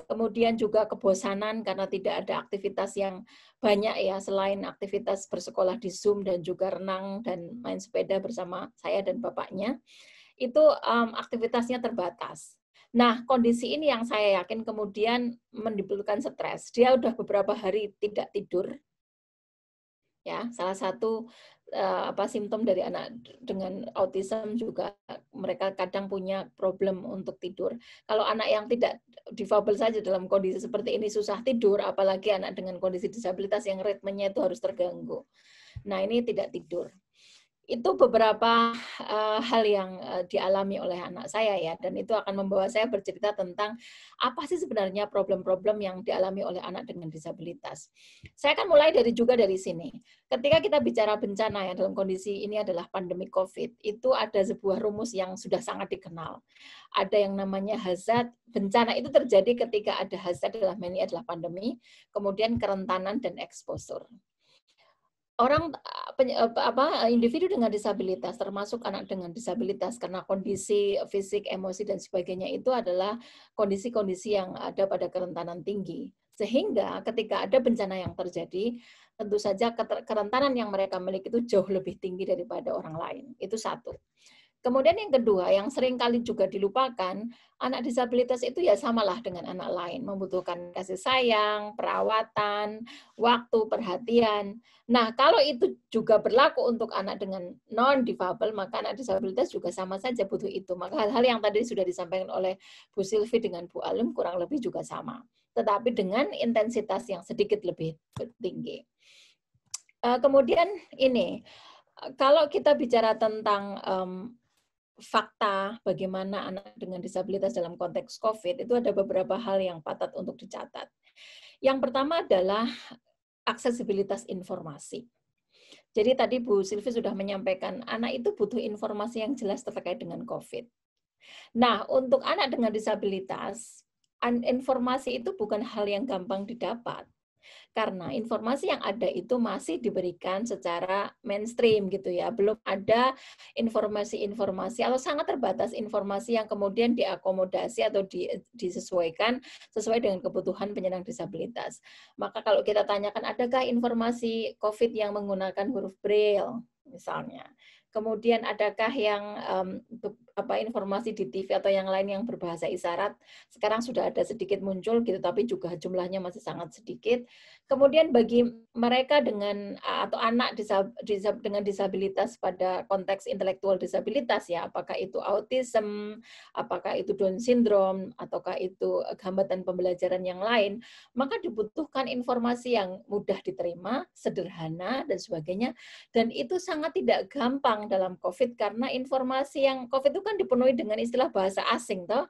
Kemudian juga kebosanan karena tidak ada aktivitas yang banyak ya, selain aktivitas bersekolah di Zoom dan juga renang dan main sepeda bersama saya dan bapaknya. Itu aktivitasnya terbatas. Nah, kondisi ini yang saya yakin kemudian menimbulkan stres. Dia udah beberapa hari tidak tidur. Ya, salah satu simptom dari anak dengan autism juga mereka kadang punya problem untuk tidur. Kalau anak yang tidak difabel saja dalam kondisi seperti ini susah tidur, apalagi anak dengan kondisi disabilitas yang ritmenya itu harus terganggu. Nah, ini tidak tidur. Itu beberapa hal yang dialami oleh anak saya ya, dan itu akan membawa saya bercerita tentang apa sih sebenarnya problem-problem yang dialami oleh anak dengan disabilitas. Saya akan mulai dari sini. Ketika kita bicara bencana ya, dalam kondisi ini adalah pandemi COVID, itu ada sebuah rumus yang sudah sangat dikenal. Ada yang namanya hazard. Bencana itu terjadi ketika ada hazard dalam ini adalah pandemi, kemudian kerentanan dan exposure. Orang individu dengan disabilitas termasuk anak dengan disabilitas karena kondisi fisik, emosi dan sebagainya itu adalah kondisi-kondisi yang ada pada kerentanan tinggi. Sehingga ketika ada bencana yang terjadi, tentu saja kerentanan yang mereka miliki itu jauh lebih tinggi daripada orang lain. Itu satu. Kemudian yang kedua, yang sering kali juga dilupakan, anak disabilitas itu ya samalah dengan anak lain, membutuhkan kasih sayang, perawatan, waktu, perhatian. Nah, kalau itu juga berlaku untuk anak dengan non-difabel, maka anak disabilitas juga sama saja butuh itu. Maka hal-hal yang tadi sudah disampaikan oleh Bu Sylvie dengan Bu Alim kurang lebih juga sama. Tetapi dengan intensitas yang sedikit lebih tinggi. Kemudian ini, kalau kita bicara tentang fakta bagaimana anak dengan disabilitas dalam konteks COVID, itu ada beberapa hal yang patut untuk dicatat. Yang pertama adalah aksesibilitas informasi. Jadi tadi Bu Sylvie sudah menyampaikan, anak itu butuh informasi yang jelas terkait dengan COVID. Nah, untuk anak dengan disabilitas, informasi itu bukan hal yang gampang didapat. Karena informasi yang ada itu masih diberikan secara mainstream gitu ya. Belum ada informasi-informasi atau sangat terbatas informasi yang kemudian diakomodasi atau disesuaikan sesuai dengan kebutuhan penyandang disabilitas. Maka kalau kita tanyakan adakah informasi COVID yang menggunakan huruf Braille misalnya. Kemudian adakah yang informasi di TV atau yang lain yang berbahasa isyarat? Sekarang sudah ada sedikit muncul gitu, tapi juga jumlahnya masih sangat sedikit. Kemudian bagi mereka dengan atau anak dengan disabilitas pada konteks intelektual disabilitas ya, apakah itu autism, apakah itu Down syndrome, ataukah itu hambatan pembelajaran yang lain, maka dibutuhkan informasi yang mudah diterima, sederhana dan sebagainya. Dan itu sangat tidak gampang dalam COVID karena informasi yang COVID itu kan dipenuhi dengan istilah bahasa asing toh.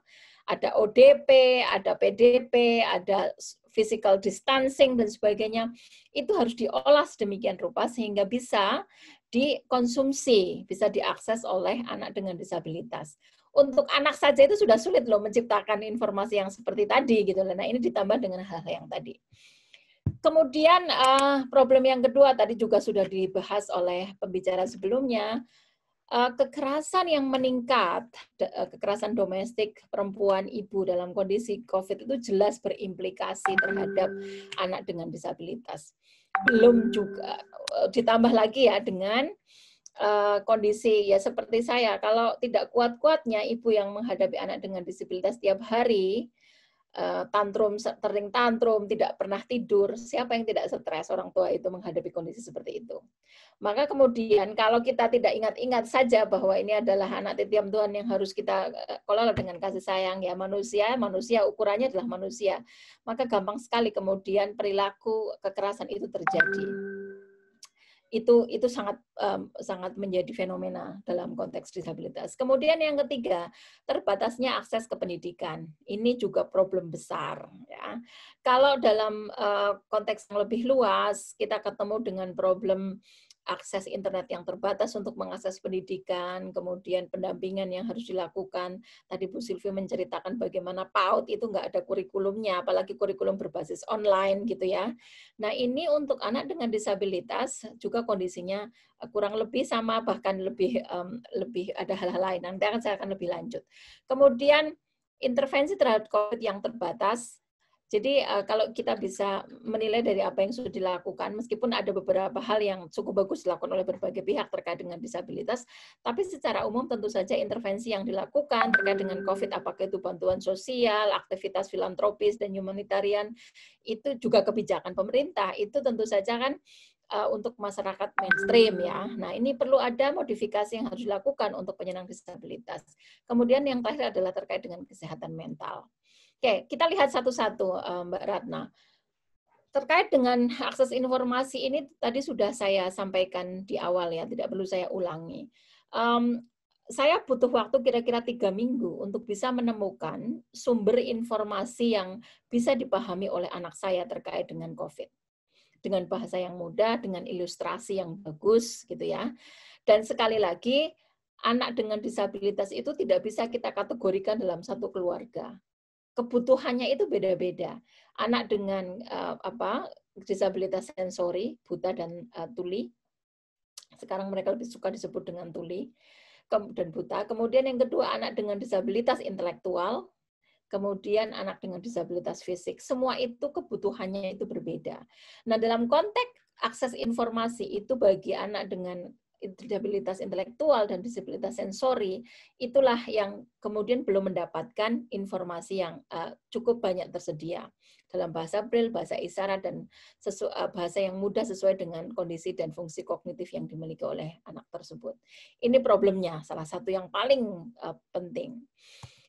Ada ODP, ada PDP, ada physical distancing dan sebagainya. Itu harus diolah sedemikian rupa sehingga bisa dikonsumsi, bisa diakses oleh anak dengan disabilitas. Untuk anak saja itu sudah sulit loh menciptakan informasi yang seperti tadi gitu. Nah, ini ditambah dengan hal-hal yang tadi. Kemudian problem yang kedua tadi juga sudah dibahas oleh pembicara sebelumnya, kekerasan yang meningkat, kekerasan domestik perempuan ibu dalam kondisi COVID itu jelas berimplikasi terhadap anak dengan disabilitas. Belum juga ditambah lagi ya dengan kondisi ya seperti saya, kalau tidak kuat-kuatnya ibu yang menghadapi anak dengan disabilitas tiap hari, tantrum, sering tantrum, tidak pernah tidur, siapa yang tidak stres orang tua itu menghadapi kondisi seperti itu. Maka kemudian kalau kita tidak ingat-ingat saja bahwa ini adalah anak titian Tuhan yang harus kita kelola dengan kasih sayang ya, manusia ukurannya adalah manusia, maka gampang sekali kemudian perilaku kekerasan itu terjadi. Itu sangat menjadi fenomena dalam konteks disabilitas. Kemudian yang ketiga, terbatasnya akses ke pendidikan. Ini juga problem besar ya. Kalau dalam konteks yang lebih luas, kita ketemu dengan problem akses internet yang terbatas untuk mengakses pendidikan, kemudian pendampingan yang harus dilakukan. Tadi Bu Sylvie menceritakan bagaimana PAUD itu nggak ada kurikulumnya, apalagi kurikulum berbasis online gitu ya. Nah ini untuk anak dengan disabilitas juga kondisinya kurang lebih sama, bahkan lebih ada hal-hal lain. Nanti saya akan lebih lanjut. Kemudian intervensi terhadap COVID yang terbatas. Jadi kalau kita bisa menilai dari apa yang sudah dilakukan, meskipun ada beberapa hal yang cukup bagus dilakukan oleh berbagai pihak terkait dengan disabilitas, tapi secara umum tentu saja intervensi yang dilakukan terkait dengan COVID, apakah itu bantuan sosial, aktivitas filantropis, dan humanitarian, itu juga kebijakan pemerintah, itu tentu saja kan untuk masyarakat mainstream ya. Nah ini perlu ada modifikasi yang harus dilakukan untuk penyandang disabilitas. Kemudian yang terakhir adalah terkait dengan kesehatan mental. Oke, kita lihat satu-satu Mbak Ratna. Terkait dengan akses informasi ini tadi sudah saya sampaikan di awal ya, tidak perlu saya ulangi. Saya butuh waktu kira-kira 3 minggu untuk bisa menemukan sumber informasi yang bisa dipahami oleh anak saya terkait dengan COVID. Dengan bahasa yang mudah, dengan ilustrasi yang bagus gitu ya. Dan sekali lagi, anak dengan disabilitas itu tidak bisa kita kategorikan dalam satu keluarga. Kebutuhannya itu beda-beda. Anak dengan disabilitas sensori, buta dan tuli. Sekarang mereka lebih suka disebut dengan tuli dan buta. Kemudian yang kedua, anak dengan disabilitas intelektual. Kemudian anak dengan disabilitas fisik. Semua itu kebutuhannya itu berbeda. Nah, dalam konteks akses informasi itu bagi anak dengan disabilitas intelektual dan disabilitas sensori, itulah yang kemudian belum mendapatkan informasi yang cukup banyak tersedia dalam bahasa Braille, bahasa isyarat, dan bahasa yang mudah sesuai dengan kondisi dan fungsi kognitif yang dimiliki oleh anak tersebut. Ini problemnya, salah satu yang paling penting.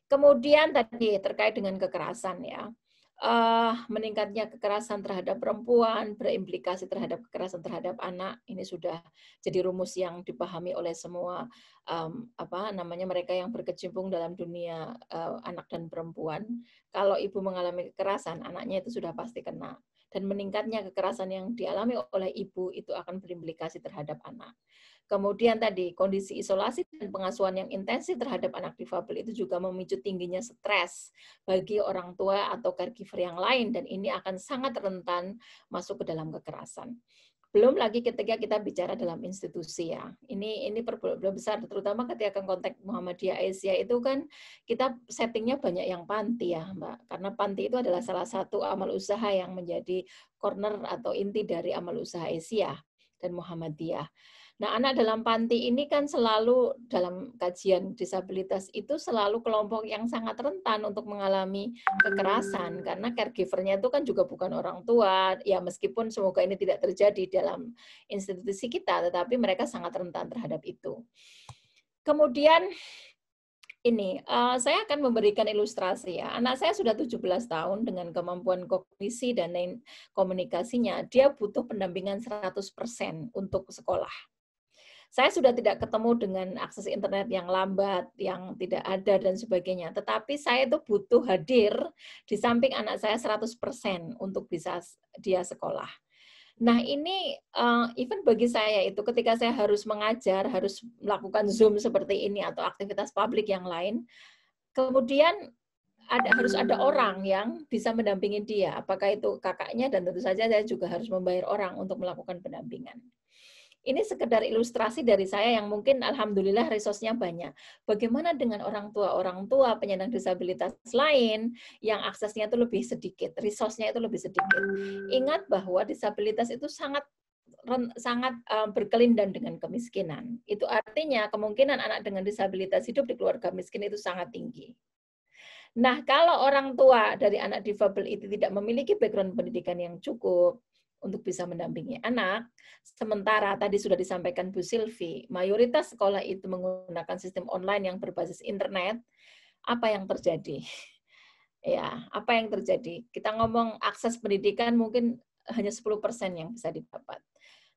Kemudian tadi terkait dengan kekerasan ya. Meningkatnya kekerasan terhadap perempuan berimplikasi terhadap kekerasan terhadap anak, ini sudah jadi rumus yang dipahami oleh semua mereka yang berkecimpung dalam dunia anak dan perempuan. Kalau ibu mengalami kekerasan, anaknya itu sudah pasti kena. Dan meningkatnya kekerasan yang dialami oleh ibu itu akan berimplikasi terhadap anak. Kemudian tadi kondisi isolasi dan pengasuhan yang intensif terhadap anak difabel itu juga memicu tingginya stres bagi orang tua atau caregiver yang lain, dan ini akan sangat rentan masuk ke dalam kekerasan. Belum lagi ketika kita bicara dalam institusi ya. Ini problem besar, terutama ketika konteks Muhammadiyah Asia itu kan kita settingnya banyak yang panti ya Mbak. Karena panti itu adalah salah satu amal usaha yang menjadi corner atau inti dari amal usaha Asia dan Muhammadiyah. Nah, anak dalam panti ini kan selalu dalam kajian disabilitas itu selalu kelompok yang sangat rentan untuk mengalami kekerasan karena caregiver-nya itu kan juga bukan orang tua. Ya meskipun semoga ini tidak terjadi dalam institusi kita, tetapi mereka sangat rentan terhadap itu. Kemudian ini, saya akan memberikan ilustrasi ya. Anak saya sudah 17 tahun dengan kemampuan kognisi dan komunikasinya. Dia butuh pendampingan 100% untuk sekolah. Saya sudah tidak ketemu dengan akses internet yang lambat, yang tidak ada dan sebagainya. Tetapi saya itu butuh hadir di samping anak saya 100% untuk bisa dia sekolah. Nah ini even bagi saya itu ketika saya harus mengajar, harus melakukan Zoom seperti ini atau aktivitas publik yang lain, kemudian harus ada orang yang bisa mendampingi dia. Apakah itu kakaknya dan tentu saja saya juga harus membayar orang untuk melakukan pendampingan. Ini sekedar ilustrasi dari saya yang mungkin alhamdulillah resource-nya banyak. Bagaimana dengan orang tua penyandang disabilitas lain yang aksesnya itu lebih sedikit, resource-nya itu lebih sedikit. Ingat bahwa disabilitas itu sangat berkelindan dengan kemiskinan. Itu artinya kemungkinan anak dengan disabilitas hidup di keluarga miskin itu sangat tinggi. Nah, kalau orang tua dari anak difabel itu tidak memiliki background pendidikan yang cukup untuk bisa mendampingi anak, sementara tadi sudah disampaikan Bu Silvi, mayoritas sekolah itu menggunakan sistem online yang berbasis internet, apa yang terjadi? Ya, apa yang terjadi? Kita ngomong akses pendidikan mungkin hanya 10% yang bisa didapat.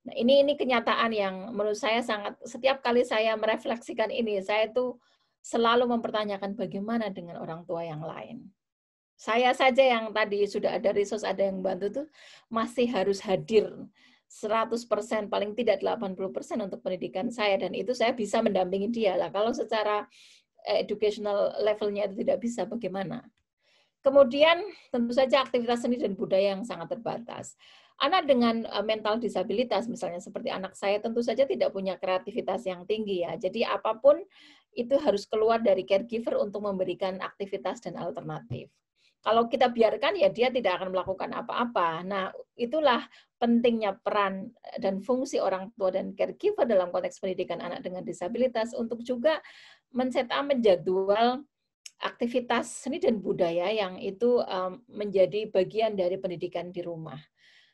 Nah, ini kenyataan yang menurut saya sangat, setiap kali saya merefleksikan ini, saya tuh selalu mempertanyakan bagaimana dengan orang tua yang lain. Saya saja yang tadi sudah ada resource, ada yang bantu tuh masih harus hadir 100%, paling tidak 80% untuk pendidikan saya, dan itu saya bisa mendampingi dia lah. Kalau secara educational levelnya itu tidak bisa, bagaimana? Kemudian tentu saja aktivitas seni dan budaya yang sangat terbatas. Anak dengan mental disabilitas, misalnya seperti anak saya, tentu saja tidak punya kreativitas yang tinggi ya. Jadi apapun itu harus keluar dari caregiver untuk memberikan aktivitas dan alternatif. Kalau kita biarkan ya dia tidak akan melakukan apa-apa. Nah, itulah pentingnya peran dan fungsi orang tua dan caregiver dalam konteks pendidikan anak dengan disabilitas untuk juga menjadwal aktivitas seni dan budaya yang itu menjadi bagian dari pendidikan di rumah.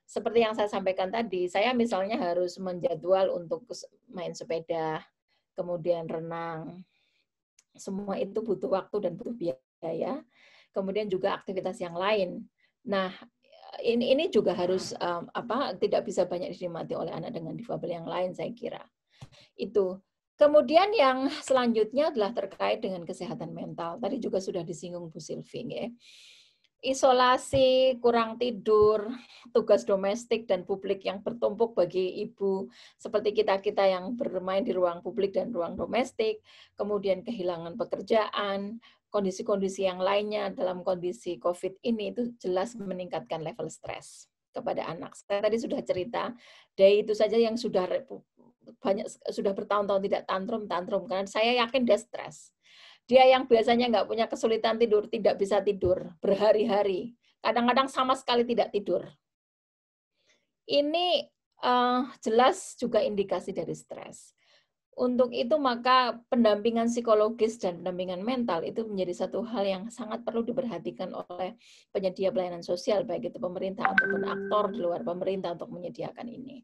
Seperti yang saya sampaikan tadi, saya misalnya harus menjadwal untuk main sepeda, kemudian renang. Semua itu butuh waktu dan butuh biaya. Kemudian juga aktivitas yang lain. Nah, ini juga harus tidak bisa banyak dinikmati oleh anak dengan difabel yang lain, saya kira. Itu. Kemudian yang selanjutnya adalah terkait dengan kesehatan mental. Tadi juga sudah disinggung Bu Silvi, ya. Isolasi, kurang tidur, tugas domestik dan publik yang bertumpuk bagi ibu seperti kita-kita yang bermain di ruang publik dan ruang domestik, kemudian kehilangan pekerjaan, kondisi-kondisi yang lainnya dalam kondisi COVID ini itu jelas meningkatkan level stres kepada anak. Saya tadi sudah cerita, dari itu saja yang sudah bertahun-tahun tidak tantrum karena saya yakin dia stres. Dia yang biasanya nggak punya kesulitan tidur, tidak bisa tidur berhari-hari. Kadang-kadang sama sekali tidak tidur. Ini jelas juga indikasi dari stres. Untuk itu maka pendampingan psikologis dan pendampingan mental itu menjadi satu hal yang sangat perlu diperhatikan oleh penyedia pelayanan sosial, baik itu pemerintah ataupun aktor di luar pemerintah untuk menyediakan ini.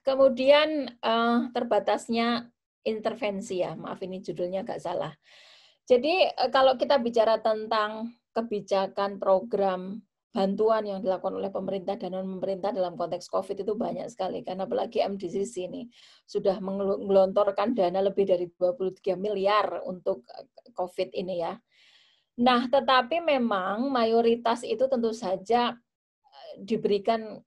Kemudian terbatasnya intervensi ya, maaf ini judulnya agak salah. Jadi kalau kita bicara tentang kebijakan program bantuan yang dilakukan oleh pemerintah dan non-pemerintah dalam konteks COVID itu banyak sekali, karena apalagi MDCC ini sudah menggelontorkan dana lebih dari 23 miliar untuk COVID ini ya. Nah, tetapi memang mayoritas itu tentu saja diberikan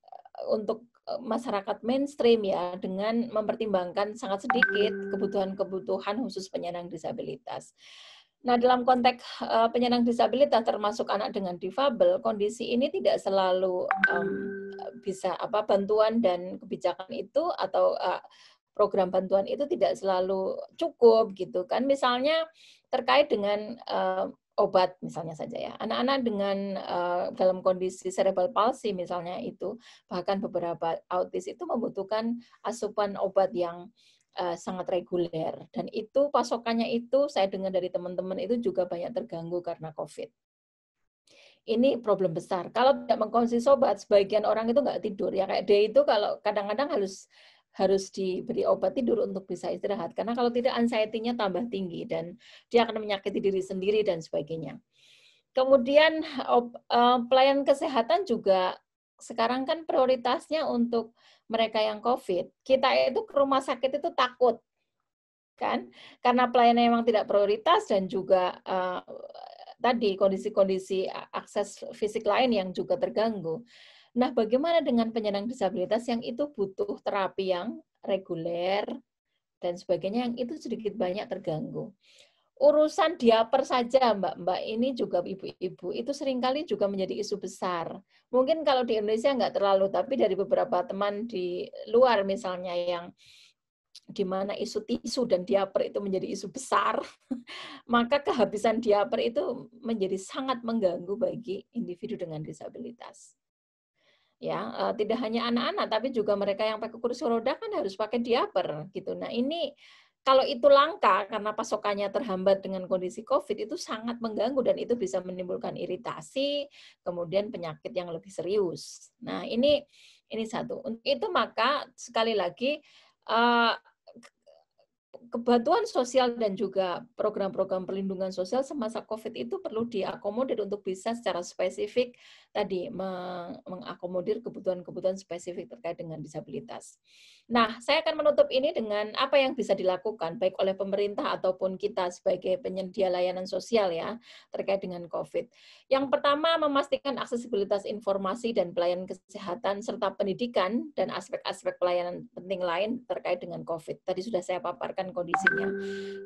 untuk masyarakat mainstream ya, dengan mempertimbangkan sangat sedikit kebutuhan-kebutuhan khusus penyandang disabilitas. Nah, dalam konteks penyandang disabilitas termasuk anak dengan difabel, kondisi ini tidak selalu bisa bantuan dan kebijakan itu atau program bantuan itu tidak selalu cukup gitu kan. Misalnya terkait dengan obat misalnya saja ya. Anak-anak dengan dalam kondisi cerebral palsy misalnya itu, bahkan beberapa autis itu membutuhkan asupan obat yang sangat reguler, dan itu pasokannya itu saya dengar dari teman-teman itu juga banyak terganggu karena COVID. Ini problem besar. Kalau tidak mengkonsumsi obat, sebagian orang itu nggak tidur ya, kayak dia itu kalau kadang-kadang harus diberi obat tidur untuk bisa istirahat, karena kalau tidak anxiety-nya tambah tinggi dan dia akan menyakiti diri sendiri dan sebagainya. Kemudian pelayanan kesehatan juga sekarang kan prioritasnya untuk mereka yang COVID. Kita itu ke rumah sakit itu takut, kan? Karena pelayanan memang tidak prioritas dan juga tadi kondisi-kondisi akses fisik lain yang juga terganggu. Nah, bagaimana dengan penyandang disabilitas yang itu butuh terapi yang reguler dan sebagainya, yang itu sedikit banyak terganggu. Urusan diaper saja, Mbak ini juga ibu-ibu, itu seringkali juga menjadi isu besar. Mungkin kalau di Indonesia nggak terlalu, tapi dari beberapa teman di luar misalnya yang di mana isu tisu dan diaper itu menjadi isu besar, maka kehabisan diaper itu menjadi sangat mengganggu bagi individu dengan disabilitas. Ya, tidak hanya anak-anak, tapi juga mereka yang pakai kursi roda kan harus pakai diaper gitu. Nah, ini kalau itu langka karena pasokannya terhambat dengan kondisi COVID, itu sangat mengganggu dan itu bisa menimbulkan iritasi, kemudian penyakit yang lebih serius. Nah, ini satu. Untuk itu maka sekali lagi kebantuan sosial dan juga program-program perlindungan sosial semasa COVID itu perlu diakomodir untuk bisa secara spesifik tadi mengakomodir kebutuhan-kebutuhan spesifik terkait dengan disabilitas. Nah, saya akan menutup ini dengan apa yang bisa dilakukan baik oleh pemerintah ataupun kita sebagai penyedia layanan sosial ya terkait dengan COVID. Yang pertama, memastikan aksesibilitas informasi dan pelayanan kesehatan serta pendidikan dan aspek-aspek pelayanan penting lain terkait dengan COVID. Tadi sudah saya paparkan kondisinya.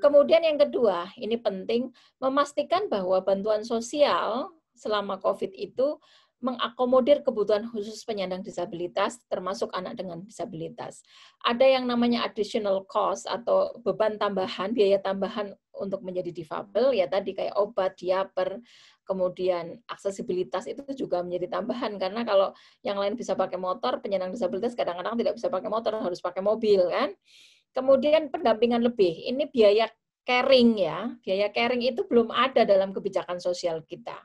Kemudian yang kedua, ini penting, memastikan bahwa bantuan sosial selama COVID itu mengakomodir kebutuhan khusus penyandang disabilitas, termasuk anak dengan disabilitas. Ada yang namanya additional cost atau beban tambahan, biaya tambahan untuk menjadi difabel, ya tadi kayak obat, diaper, kemudian aksesibilitas itu juga menjadi tambahan, karena kalau yang lain bisa pakai motor, penyandang disabilitas kadang-kadang tidak bisa pakai motor, harus pakai mobil, kan? Kemudian pendampingan lebih, ini biaya caring ya, biaya caring itu belum ada dalam kebijakan sosial kita.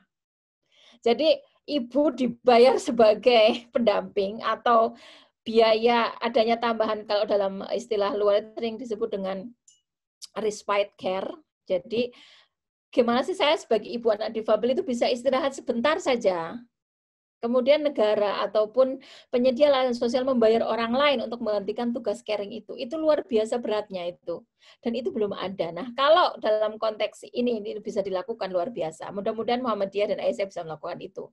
Jadi ibu dibayar sebagai pendamping atau biaya adanya tambahan, kalau dalam istilah luar itu sering disebut dengan respite care. Jadi gimana sih saya sebagai ibu anak difabel itu bisa istirahat sebentar saja. Kemudian negara ataupun penyedia layanan sosial membayar orang lain untuk menggantikan tugas caring itu luar biasa beratnya itu. Dan itu belum ada. Nah, kalau dalam konteks ini bisa dilakukan luar biasa. Mudah-mudahan Muhammadiyah dan ASI bisa melakukan itu.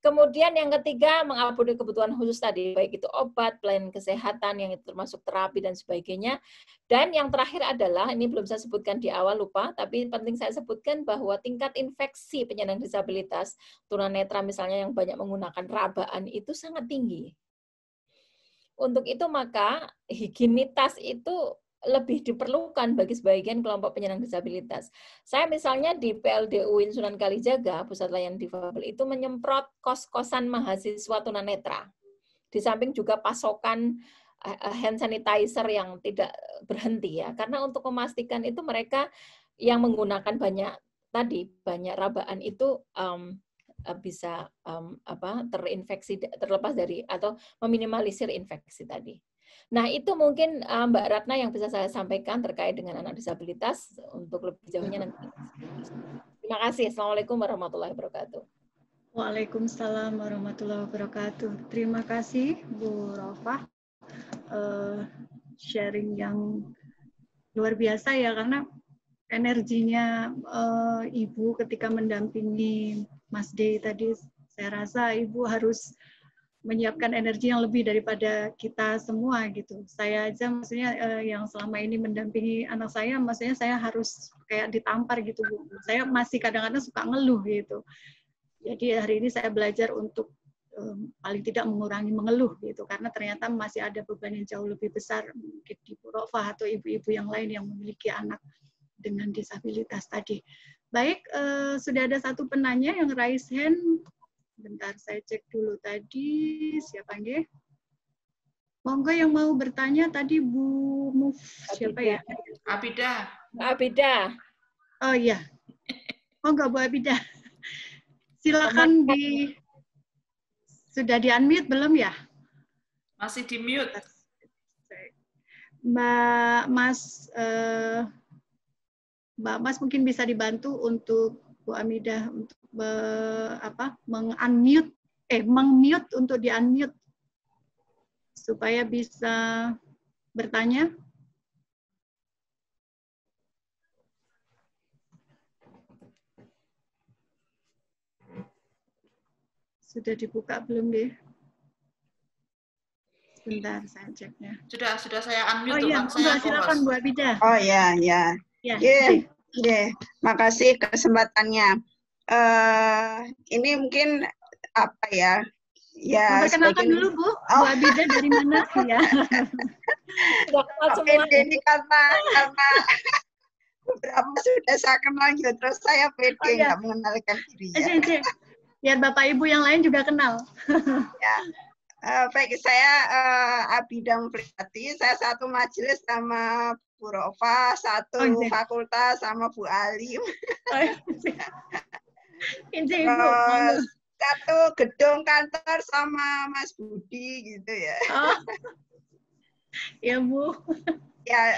Kemudian yang ketiga, mengakomodir kebutuhan khusus tadi, baik itu obat, pelayanan kesehatan yang itu termasuk terapi dan sebagainya. Dan yang terakhir adalah, ini belum saya sebutkan di awal, lupa, tapi penting saya sebutkan bahwa tingkat infeksi penyandang disabilitas, tunanetra misalnya yang banyak menggunakan rabaan itu sangat tinggi. Untuk itu maka higienitas itu lebih diperlukan bagi sebagian kelompok penyandang disabilitas. Saya misalnya di PLDU UIN Sunan Kalijaga, Pusat Layanan Difabel, itu menyemprot kos-kosan mahasiswa tunanetra. Di samping juga pasokan hand sanitizer yang tidak berhenti ya, karena untuk memastikan itu mereka yang menggunakan banyak rabaan itu bisa terinfeksi, terlepas dari atau meminimalisir infeksi tadi. Nah, itu mungkin Mbak Ratna yang bisa saya sampaikan terkait dengan anak disabilitas. Untuk lebih jauhnya nanti. Terima kasih. Assalamualaikum warahmatullahi wabarakatuh. Waalaikumsalam warahmatullahi wabarakatuh. Terima kasih Bu Rofah. Sharing yang luar biasa ya, karena energinya Ibu ketika mendampingi Mas D tadi, saya rasa Ibu harus menyiapkan energi yang lebih daripada kita semua gitu. Saya aja maksudnya yang selama ini mendampingi anak saya, maksudnya saya harus kayak ditampar gitu Bu. Saya masih kadang-kadang suka ngeluh gitu. Jadi hari ini saya belajar untuk paling tidak mengurangi mengeluh gitu, karena ternyata masih ada beban yang jauh lebih besar mungkin di Bu Rofah atau ibu-ibu yang lain yang memiliki anak dengan disabilitas tadi. Baik, sudah ada satu penanya yang raise hand. Bentar, saya cek dulu tadi. Siapa nggih? Monggo yang mau bertanya tadi Bu Muf. Siapa ya? Abida. Abida. Oh iya. Monggo Bu Abida. Silakan sudah di-unmute belum ya? Masih di mute. Mbak Mas mungkin bisa dibantu untuk Bu Amidah untuk meng-mute untuk di-unmute supaya bisa bertanya. Sudah dibuka belum deh? Sebentar saya ceknya. Sudah saya unmute. Oh iya, silakan Bu Abida. Oh ya. Makasih kesempatannya. Ini mungkin apa ya? Ya, perkenalkan dulu Bu Abida dari mana? Ya. Ini karena beberapa sudah saya kenal gitu, terus saya pede nggak mengenalkan dirinya. Biar Bapak Ibu yang lain juga kenal. Ya. Baik, saya Abida Muflihati, saya satu majelis sama Bu Rofa, satu fakultas sama Bu Alim. Terus satu gedung kantor sama Mas Budi gitu ya. Ya Bu. Ya,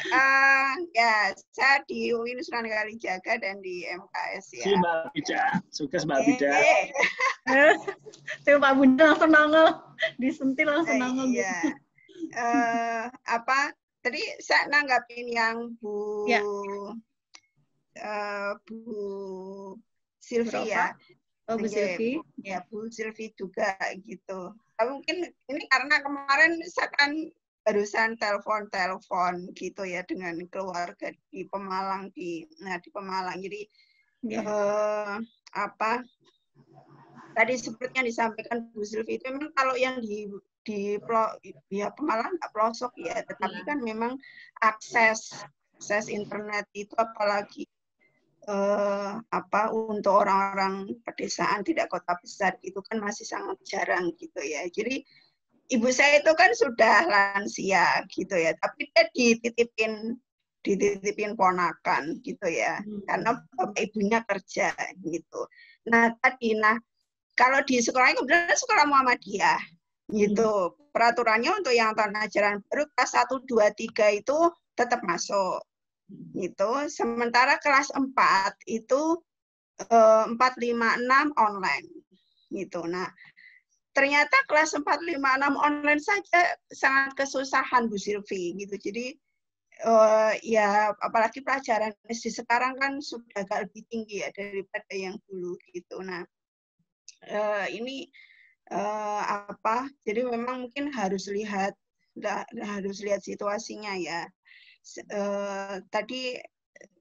saya di UIN Sunan Kalijaga dan di MKS ya. Mbak Abida, sukses Mbak Abida. Tuh Pak Budi langsung nongol, disentil langsung nongol. Iya. Tadi saya nanggapin yang Bu Silvi ya. Oh, Bu Silvi. Ya, Bu Silvi juga gitu. Tapi mungkin ini karena kemarin saya kan barusan telepon gitu ya dengan keluarga di Pemalang di Pemalang. Jadi tadi seperti yang disampaikan Bu Silvi itu memang kalau yang di Pemalang nggak pelosok ya, tetapi kan memang akses internet itu apalagi untuk orang-orang pedesaan tidak kota besar itu kan masih sangat jarang gitu ya. Jadi ibu saya itu kan sudah lansia gitu ya, tapi dia dititipin ponakan gitu ya, karena bapak ibunya kerja gitu. Kalau di sekolahnya kemudian sekolah Muhammadiyah gitu, peraturannya untuk yang tahun ajaran baru kelas 1, 2, 3 itu tetap masuk gitu. Sementara kelas 4 itu 4, 5, 6 online gitu. Nah, ternyata kelas 4, 5, 6 online saja sangat kesusahan Bu Silvi gitu. Jadi ya apalagi pelajaran SD sekarang kan sudah agak lebih tinggi ya daripada yang dulu gitu. Nah, ini jadi memang mungkin harus lihat situasinya ya. Tadi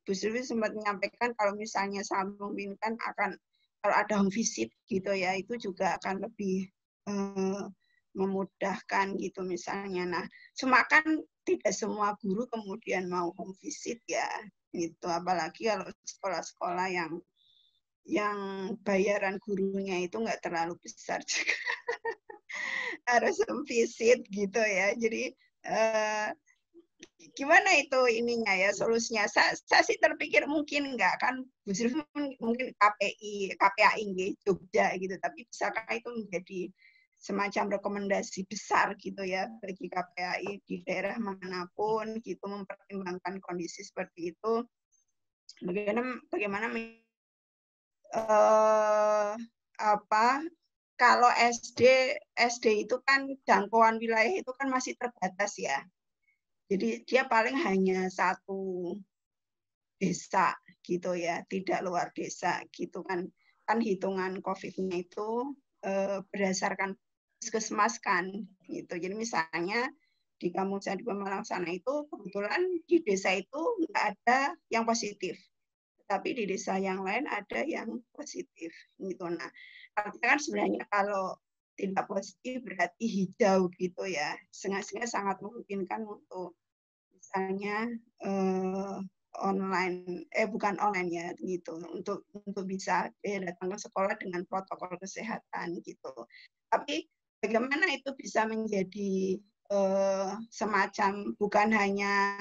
Bu Silvi sempat menyampaikan kalau misalnya sangat memungkinkan akan kalau ada home visit gitu ya, itu juga akan lebih memudahkan gitu misalnya. Nah, cuma kan tidak semua guru kemudian mau home visit ya, gitu. Apalagi kalau sekolah-sekolah yang bayaran gurunya itu nggak terlalu besar juga. Harus home visit gitu ya. Jadi gimana itu ininya ya solusinya? Saya sih terpikir mungkin enggak kan Bu Silvi mungkin KPAI Jogja gitu, tapi bisakah itu menjadi semacam rekomendasi besar gitu ya bagi KPAI di daerah manapun gitu mempertimbangkan kondisi seperti itu. Bagaimana kalau SD itu kan jangkauan wilayah itu kan masih terbatas ya. Jadi dia paling hanya satu desa gitu ya, tidak luar desa gitu kan. Kan hitungan COVID-nya itu berdasarkan puskesmas kan gitu. Jadi misalnya di kampung saya di Pemalang sana itu kebetulan di desa itu nggak ada yang positif. Tapi di desa yang lain ada yang positif gitu. Nah, artinya kan sebenarnya kalau tidak positif berarti hijau gitu ya. Sangat memungkinkan untuk misalnya online, bukan online ya gitu, untuk bisa datang ke sekolah dengan protokol kesehatan gitu. Tapi bagaimana itu bisa menjadi semacam bukan hanya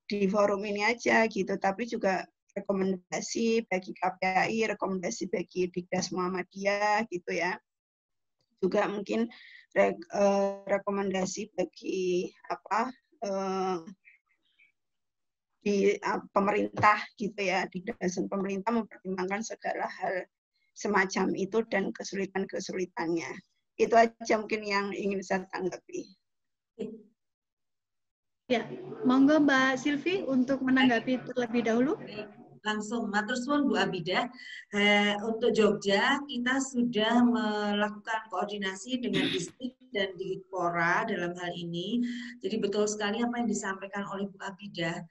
di forum ini aja gitu, tapi juga rekomendasi bagi KPAI, rekomendasi bagi Dikdas Muhammadiyah gitu ya. Juga mungkin rekomendasi bagi di pemerintah gitu ya, Dikdas pemerintah mempertimbangkan segala hal semacam itu dan kesulitan-kesulitannya. Itu aja mungkin yang ingin saya tanggapi. Ya, monggo Mbak Silvi untuk menanggapi terlebih dahulu. Langsung, matur suwun Bu Abidah. Untuk Jogja, kita sudah melakukan koordinasi dengan distrik dan Dikpora dalam hal ini. Jadi betul sekali apa yang disampaikan oleh Bu Abidah.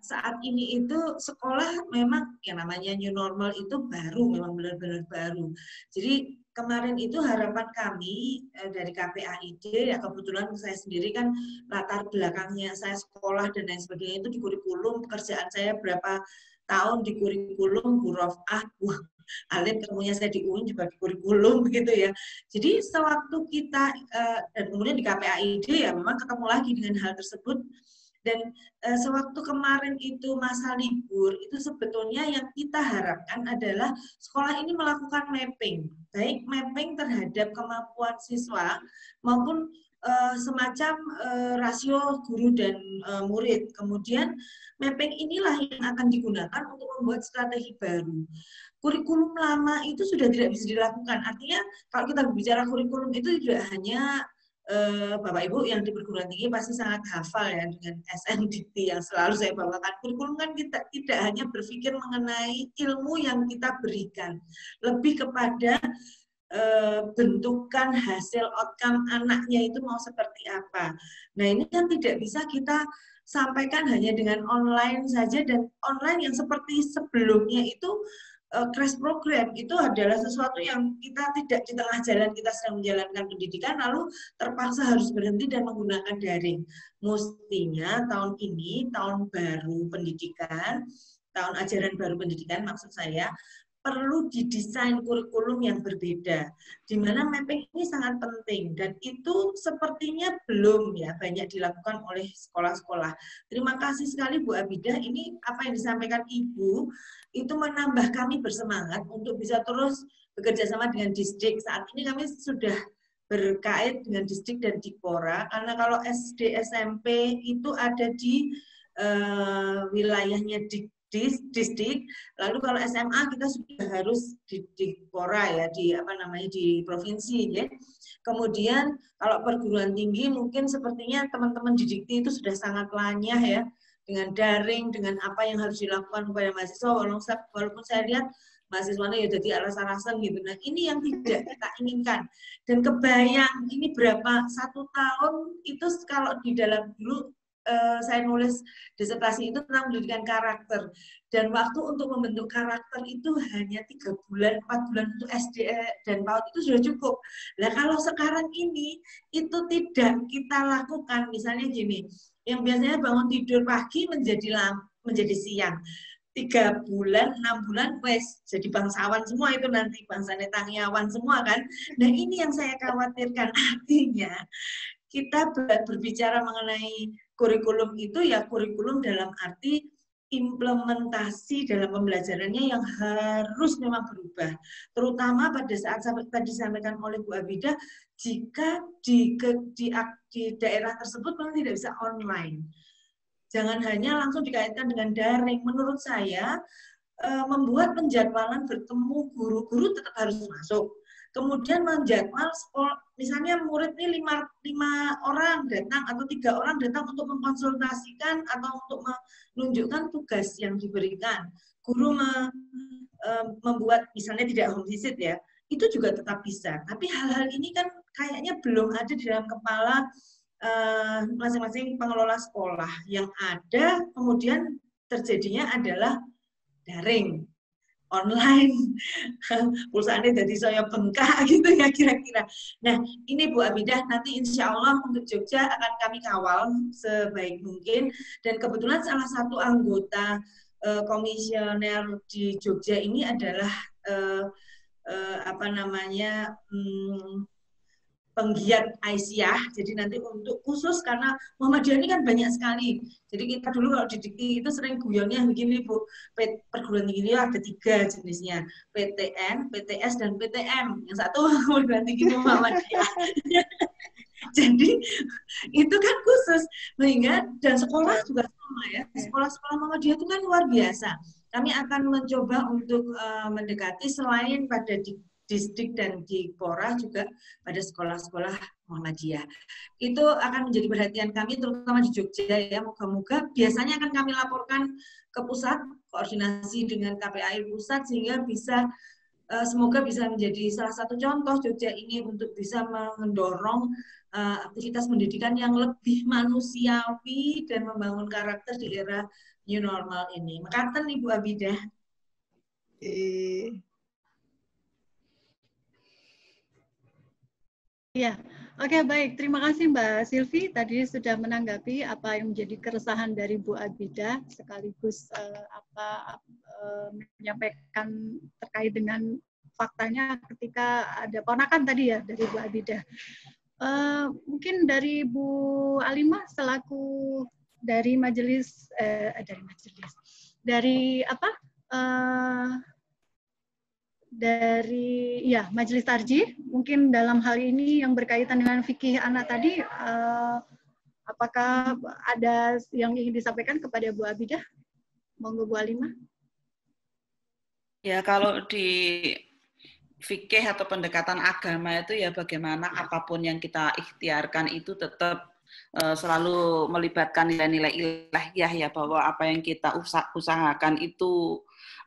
Saat ini itu sekolah memang yang namanya new normal itu baru, memang benar-benar baru. Jadi kemarin itu harapan kami dari KPAID, ya kebetulan saya sendiri kan latar belakangnya saya sekolah dan lain sebagainya itu di kurikulum, pekerjaan saya berapa tahun di kurikulum, Huruf-A, Alim ketemunya saya di UIN juga di kurikulum begitu ya. Jadi sewaktu kita dan kemudian di KPAID ya memang ketemu lagi dengan hal tersebut. Dan sewaktu kemarin itu masa libur, itu sebetulnya yang kita harapkan adalah sekolah ini melakukan mapping, baik mapping terhadap kemampuan siswa maupun semacam rasio guru dan murid. Kemudian mapping inilah yang akan digunakan untuk membuat strategi baru. Kurikulum lama itu sudah tidak bisa dilakukan. Artinya kalau kita berbicara kurikulum itu tidak hanya Bapak Ibu yang di perguruan tinggi pasti sangat hafal ya dengan SNDT yang selalu saya bawakan. Kurikulum kan kita tidak hanya berpikir mengenai ilmu yang kita berikan, lebih kepada bentukan hasil outcome anaknya itu mau seperti apa. Nah ini kan tidak bisa kita sampaikan hanya dengan online saja, dan online yang seperti sebelumnya itu crash program itu adalah sesuatu yang kita tidak di tengah jalan kita sedang menjalankan pendidikan lalu terpaksa harus berhenti dan menggunakan daring. Mestinya tahun ini tahun baru pendidikan, tahun ajaran baru pendidikan maksud saya, perlu didesain kurikulum yang berbeda, di mana mapping ini sangat penting dan itu sepertinya belum ya banyak dilakukan oleh sekolah-sekolah. Terima kasih sekali Bu Abidah, ini apa yang disampaikan Ibu itu menambah kami bersemangat untuk bisa terus bekerja sama dengan distrik. Saat ini kami sudah berkait dengan distrik dan Dikpora, karena kalau SD SMP itu ada di wilayahnya distrik, lalu kalau SMA kita sudah harus di Dikpora ya, di apa namanya di provinsi ya. Kemudian kalau perguruan tinggi mungkin sepertinya teman-teman di Dikti itu sudah sangat lanyah ya dengan daring, dengan apa yang harus dilakukan kepada mahasiswa, walaupun saya lihat mahasiswanya ya jadi alas-alasan gitu. Nah ini yang tidak kita inginkan. Dan kebayang ini berapa, 1 tahun itu kalau di dalam dulu saya nulis disertasi itu tentang pendidikan karakter, dan waktu untuk membentuk karakter itu hanya 3 bulan, 4 bulan untuk SD dan PAUD itu sudah cukup. Nah kalau sekarang ini itu tidak kita lakukan, misalnya gini, yang biasanya bangun tidur pagi menjadi siang, 3 bulan, 6 bulan, wes jadi bangsawan semua itu nanti, bangsa Netanyawan semua kan. Nah ini yang saya khawatirkan, artinya kita berbicara mengenai kurikulum itu ya kurikulum dalam arti implementasi dalam pembelajarannya yang harus memang berubah. Terutama pada saat tadi disampaikan oleh Bu Abidah, jika di daerah tersebut memang tidak bisa online. Jangan hanya langsung dikaitkan dengan daring. Menurut saya, membuat penjadwalan bertemu guru-guru tetap harus masuk. Kemudian menjadwal sekolah, misalnya murid ini 5 orang datang atau 3 orang datang untuk mengkonsultasikan atau untuk menunjukkan tugas yang diberikan. Guru membuat misalnya tidak home visit ya, itu juga tetap bisa. Tapi hal-hal ini kan kayaknya belum ada di dalam kepala masing-masing pengelola sekolah. Yang ada kemudian terjadinya adalah daring. online, pulsaannya jadi saya bengkak gitu ya kira-kira. Nah ini Bu Abidah, nanti insya Allah untuk Jogja akan kami kawal sebaik mungkin, dan kebetulan salah satu anggota komisioner di Jogja ini adalah penggiat Aisyah. Jadi nanti untuk khusus karena Muhammadiyah ini kan banyak sekali. Jadi kita dulu kalau di Dikti itu sering guyonnya begini Bu, perguruan tinggi ada 3 jenisnya, PTN, PTS, dan PTM. Yang satu perguruan tinggi Muhammadiyah. Jadi itu kan khusus, sehingga dan sekolah juga sama ya. Sekolah-sekolah Muhammadiyah itu kan luar biasa. Kami akan mencoba untuk mendekati selain pada distrik dan di Pora juga pada sekolah-sekolah Muhammadiyah. Itu akan menjadi perhatian kami terutama di Jogja ya. Moga-moga biasanya akan kami laporkan ke pusat, koordinasi dengan KPAI pusat sehingga bisa semoga bisa menjadi salah satu contoh Jogja ini untuk bisa mendorong aktivitas pendidikan yang lebih manusiawi dan membangun karakter di era new normal ini. Mekaten Ibu Abidah. Ya, oke baik. Terima kasih Mbak Silvi. Tadi sudah menanggapi apa yang menjadi keresahan dari Bu Abidah, sekaligus menyampaikan terkait dengan faktanya ketika ada ponakan tadi ya dari Bu Abidah. Mungkin dari Bu Alimah selaku dari majelis dari Majelis Tarjih, mungkin dalam hal ini yang berkaitan dengan fikih anak tadi, apakah ada yang ingin disampaikan kepada Bu Abidah? Monggo Bu Alimah. Ya, kalau di fikih atau pendekatan agama itu ya bagaimana apapun yang kita ikhtiarkan itu tetap selalu melibatkan nilai-nilai ilahiyah ya, bahwa apa yang kita usahakan itu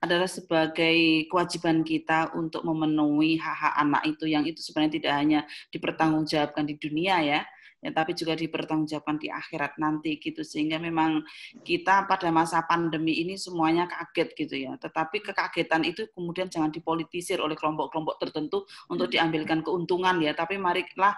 adalah sebagai kewajiban kita untuk memenuhi hak-hak anak itu, yang itu sebenarnya tidak hanya dipertanggungjawabkan di dunia ya, tapi juga dipertanggungjawabkan di akhirat nanti gitu. Sehingga memang kita pada masa pandemi ini semuanya kaget gitu ya, tetapi kekagetan itu kemudian jangan dipolitisir oleh kelompok-kelompok tertentu untuk diambilkan keuntungan ya, tapi marilah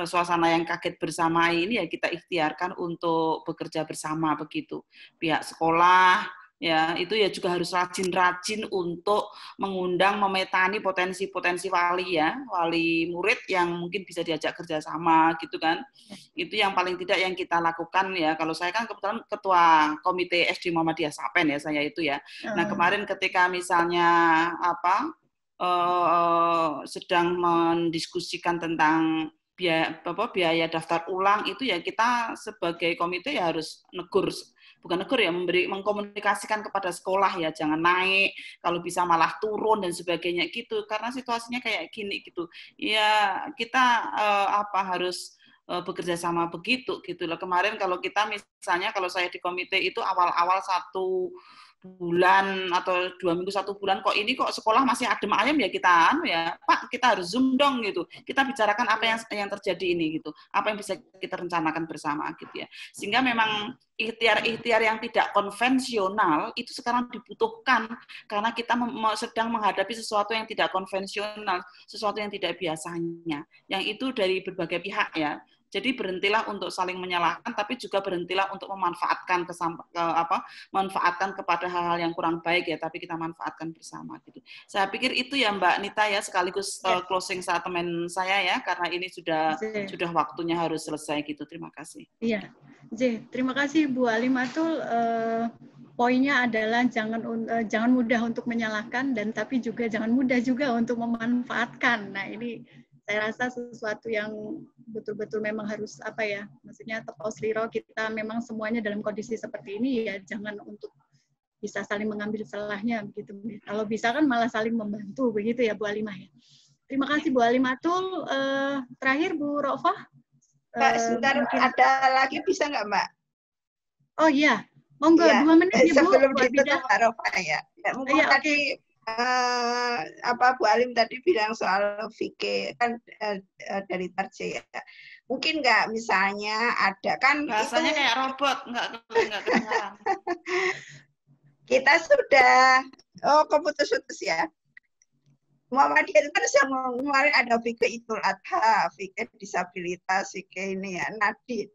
suasana yang kaget bersama ini ya kita ikhtiarkan untuk bekerja bersama begitu. Pihak sekolah ya itu ya juga harus rajin-rajin untuk mengundang, memetani potensi-potensi wali ya, wali murid yang mungkin bisa diajak kerjasama gitu kan. Itu yang paling tidak yang kita lakukan ya. Kalau saya kan kebetulan ketua komite SD Muhammadiyah Sapen ya saya itu ya. Nah kemarin ketika misalnya sedang mendiskusikan tentang biaya daftar ulang itu ya kita sebagai komite ya harus mengkomunikasikan kepada sekolah ya, jangan naik, kalau bisa malah turun dan sebagainya gitu, karena situasinya kayak gini gitu ya, kita harus bekerja sama begitu gitu loh. Kemarin kalau kita misalnya kalau saya di komite itu awal-awal 1 bulan atau 2 minggu 1 bulan kok sekolah masih adem ayem ya kita Pak kita harus zoom dong gitu, kita bicarakan apa yang terjadi ini gitu, apa yang bisa kita rencanakan bersama gitu ya, sehingga memang ikhtiar yang tidak konvensional itu sekarang dibutuhkan karena kita sedang menghadapi sesuatu yang tidak konvensional, sesuatu yang tidak biasanya, yang itu dari berbagai pihak ya. Jadi berhentilah untuk saling menyalahkan, tapi juga berhentilah untuk manfaatkan kepada hal-hal yang kurang baik ya, tapi kita manfaatkan bersama gitu. Saya pikir itu ya Mbak Nita ya, sekaligus closing statement saya ya, karena ini sudah waktunya harus selesai gitu. Terima kasih. Iya, terima kasih Bu Alimatul. Poinnya adalah jangan mudah untuk menyalahkan, dan tapi juga jangan mudah juga untuk memanfaatkan. Nah ini saya rasa sesuatu yang betul-betul memang harus maksudnya tepos liro, kita memang semuanya dalam kondisi seperti ini ya, jangan untuk bisa saling mengambil salahnya begitu. Kalau bisa kan malah saling membantu begitu ya Bu Alimah ya. Terima kasih Bu Alimatul. Terakhir Bu Rofah. Mbak, sebentar ada lagi bisa nggak Mbak? Oh iya, monggo ya, 2 menit ya Bu. Sebelum ditutup Mbak Rofah ya. Mungkin tadi Bu Alim tadi bilang soal fikih kan dari Tarjih ya. Mungkin nggak misalnya ada kan bahasanya kayak robot, nggak kedengaran. Kita sudah Oh, keputus-putus ya. Muhammadiyah itu kan kemarin ada fikih Idul Adha, fikih disabilitas, fikih ini ya. Nah di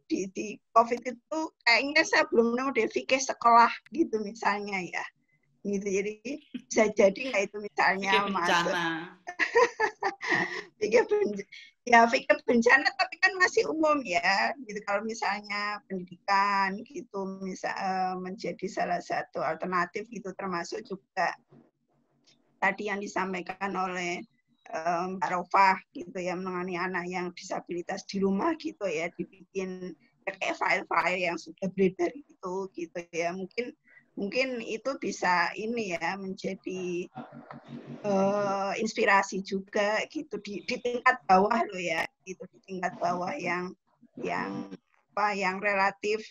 COVID itu kayaknya saya belum nemu deh fikih sekolah gitu misalnya ya. Gitu, jadi bisa jadi nggak itu misalnya Fikih bencana. Fikih bencana tapi kan masih umum ya. Gitu kalau misalnya pendidikan gitu menjadi salah satu alternatif gitu termasuk juga tadi yang disampaikan oleh Mbak Rofah gitu ya, menangani anak yang disabilitas di rumah gitu ya, dibikin kayak file-file yang sudah beredar itu gitu ya, mungkin itu bisa ini ya menjadi inspirasi juga gitu di tingkat bawah loh ya, gitu di tingkat bawah yang relatif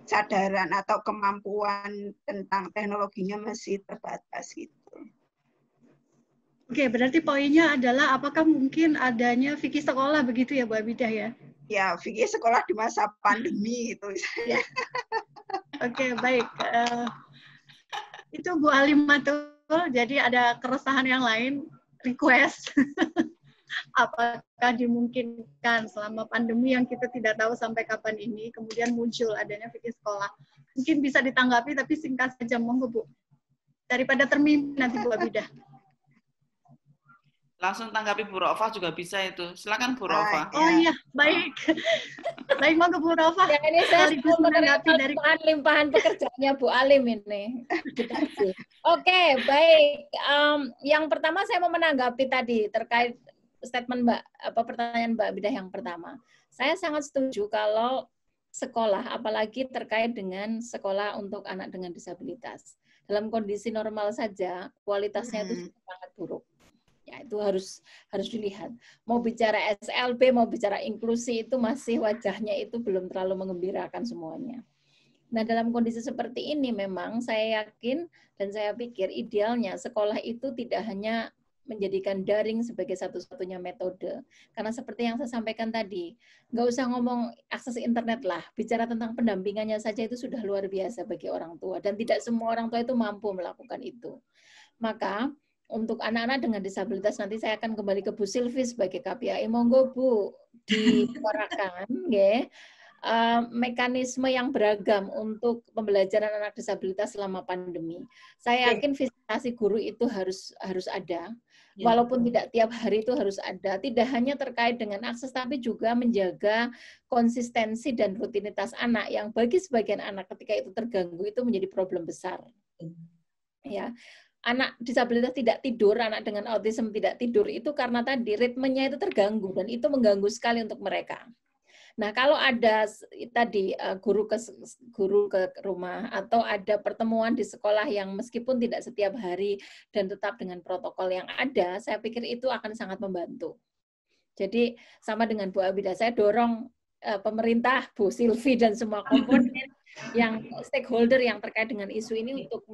kesadaran atau kemampuan tentang teknologinya masih terbatas gitu. Oke, berarti poinnya adalah apakah mungkin adanya fikih sekolah begitu ya Bu Abidah ya? Ya, fikih sekolah di masa pandemi itu. Ya. Oke, baik. Itu Bu Alimatul, jadi ada keresahan yang lain, request. Apakah dimungkinkan selama pandemi yang kita tidak tahu sampai kapan ini, kemudian muncul adanya fikih sekolah. Mungkin bisa ditanggapi, tapi singkat saja, monggo Bu. Daripada termimpi nanti Bu Abidah. Langsung tanggapi Bu Rofah juga bisa itu. Silakan Bu Rofah. Oh iya, baik. Baik, monggo Bu Rofah. Ya, ini saya sekaligus menanggapi dari limpahan pekerjaannya Bu Alim ini. Oke, baik. Yang pertama saya mau menanggapi tadi terkait statement pertanyaan Mbak Bidah yang pertama. Saya sangat setuju kalau sekolah, apalagi terkait dengan sekolah untuk anak dengan disabilitas. Dalam kondisi normal saja, kualitasnya itu sangat buruk. Ya, itu harus dilihat. Mau bicara SLB, mau bicara inklusi, itu masih wajahnya itu belum terlalu mengembirakan semuanya. Nah, dalam kondisi seperti ini memang saya yakin dan saya pikir idealnya sekolah itu tidak hanya menjadikan daring sebagai satu-satunya metode. Karena seperti yang saya sampaikan tadi, nggak usah ngomong akses internet lah, bicara tentang pendampingannya saja itu sudah luar biasa bagi orang tua. Dan tidak semua orang tua itu mampu melakukan itu. Maka, untuk anak-anak dengan disabilitas, nanti saya akan kembali ke Bu Silvi sebagai KPI. Monggo Bu, disuarakan, ya. Mekanisme yang beragam untuk pembelajaran anak disabilitas selama pandemi. Saya yakin visitasi guru itu harus ada. Walaupun tidak tiap hari itu harus ada, tidak hanya terkait dengan akses, tapi juga menjaga konsistensi dan rutinitas anak yang bagi sebagian anak ketika itu terganggu itu menjadi problem besar. Ya, anak disabilitas tidak tidur, anak dengan autism tidak tidur itu karena tadi ritmenya itu terganggu dan itu mengganggu sekali untuk mereka. Nah, kalau ada tadi guru ke rumah atau ada pertemuan di sekolah yang meskipun tidak setiap hari dan tetap dengan protokol yang ada, saya pikir itu akan sangat membantu. Jadi sama dengan Bu Abidah, saya dorong pemerintah, Bu Silvi dan semua komponen yang stakeholder yang terkait dengan isu ini untuk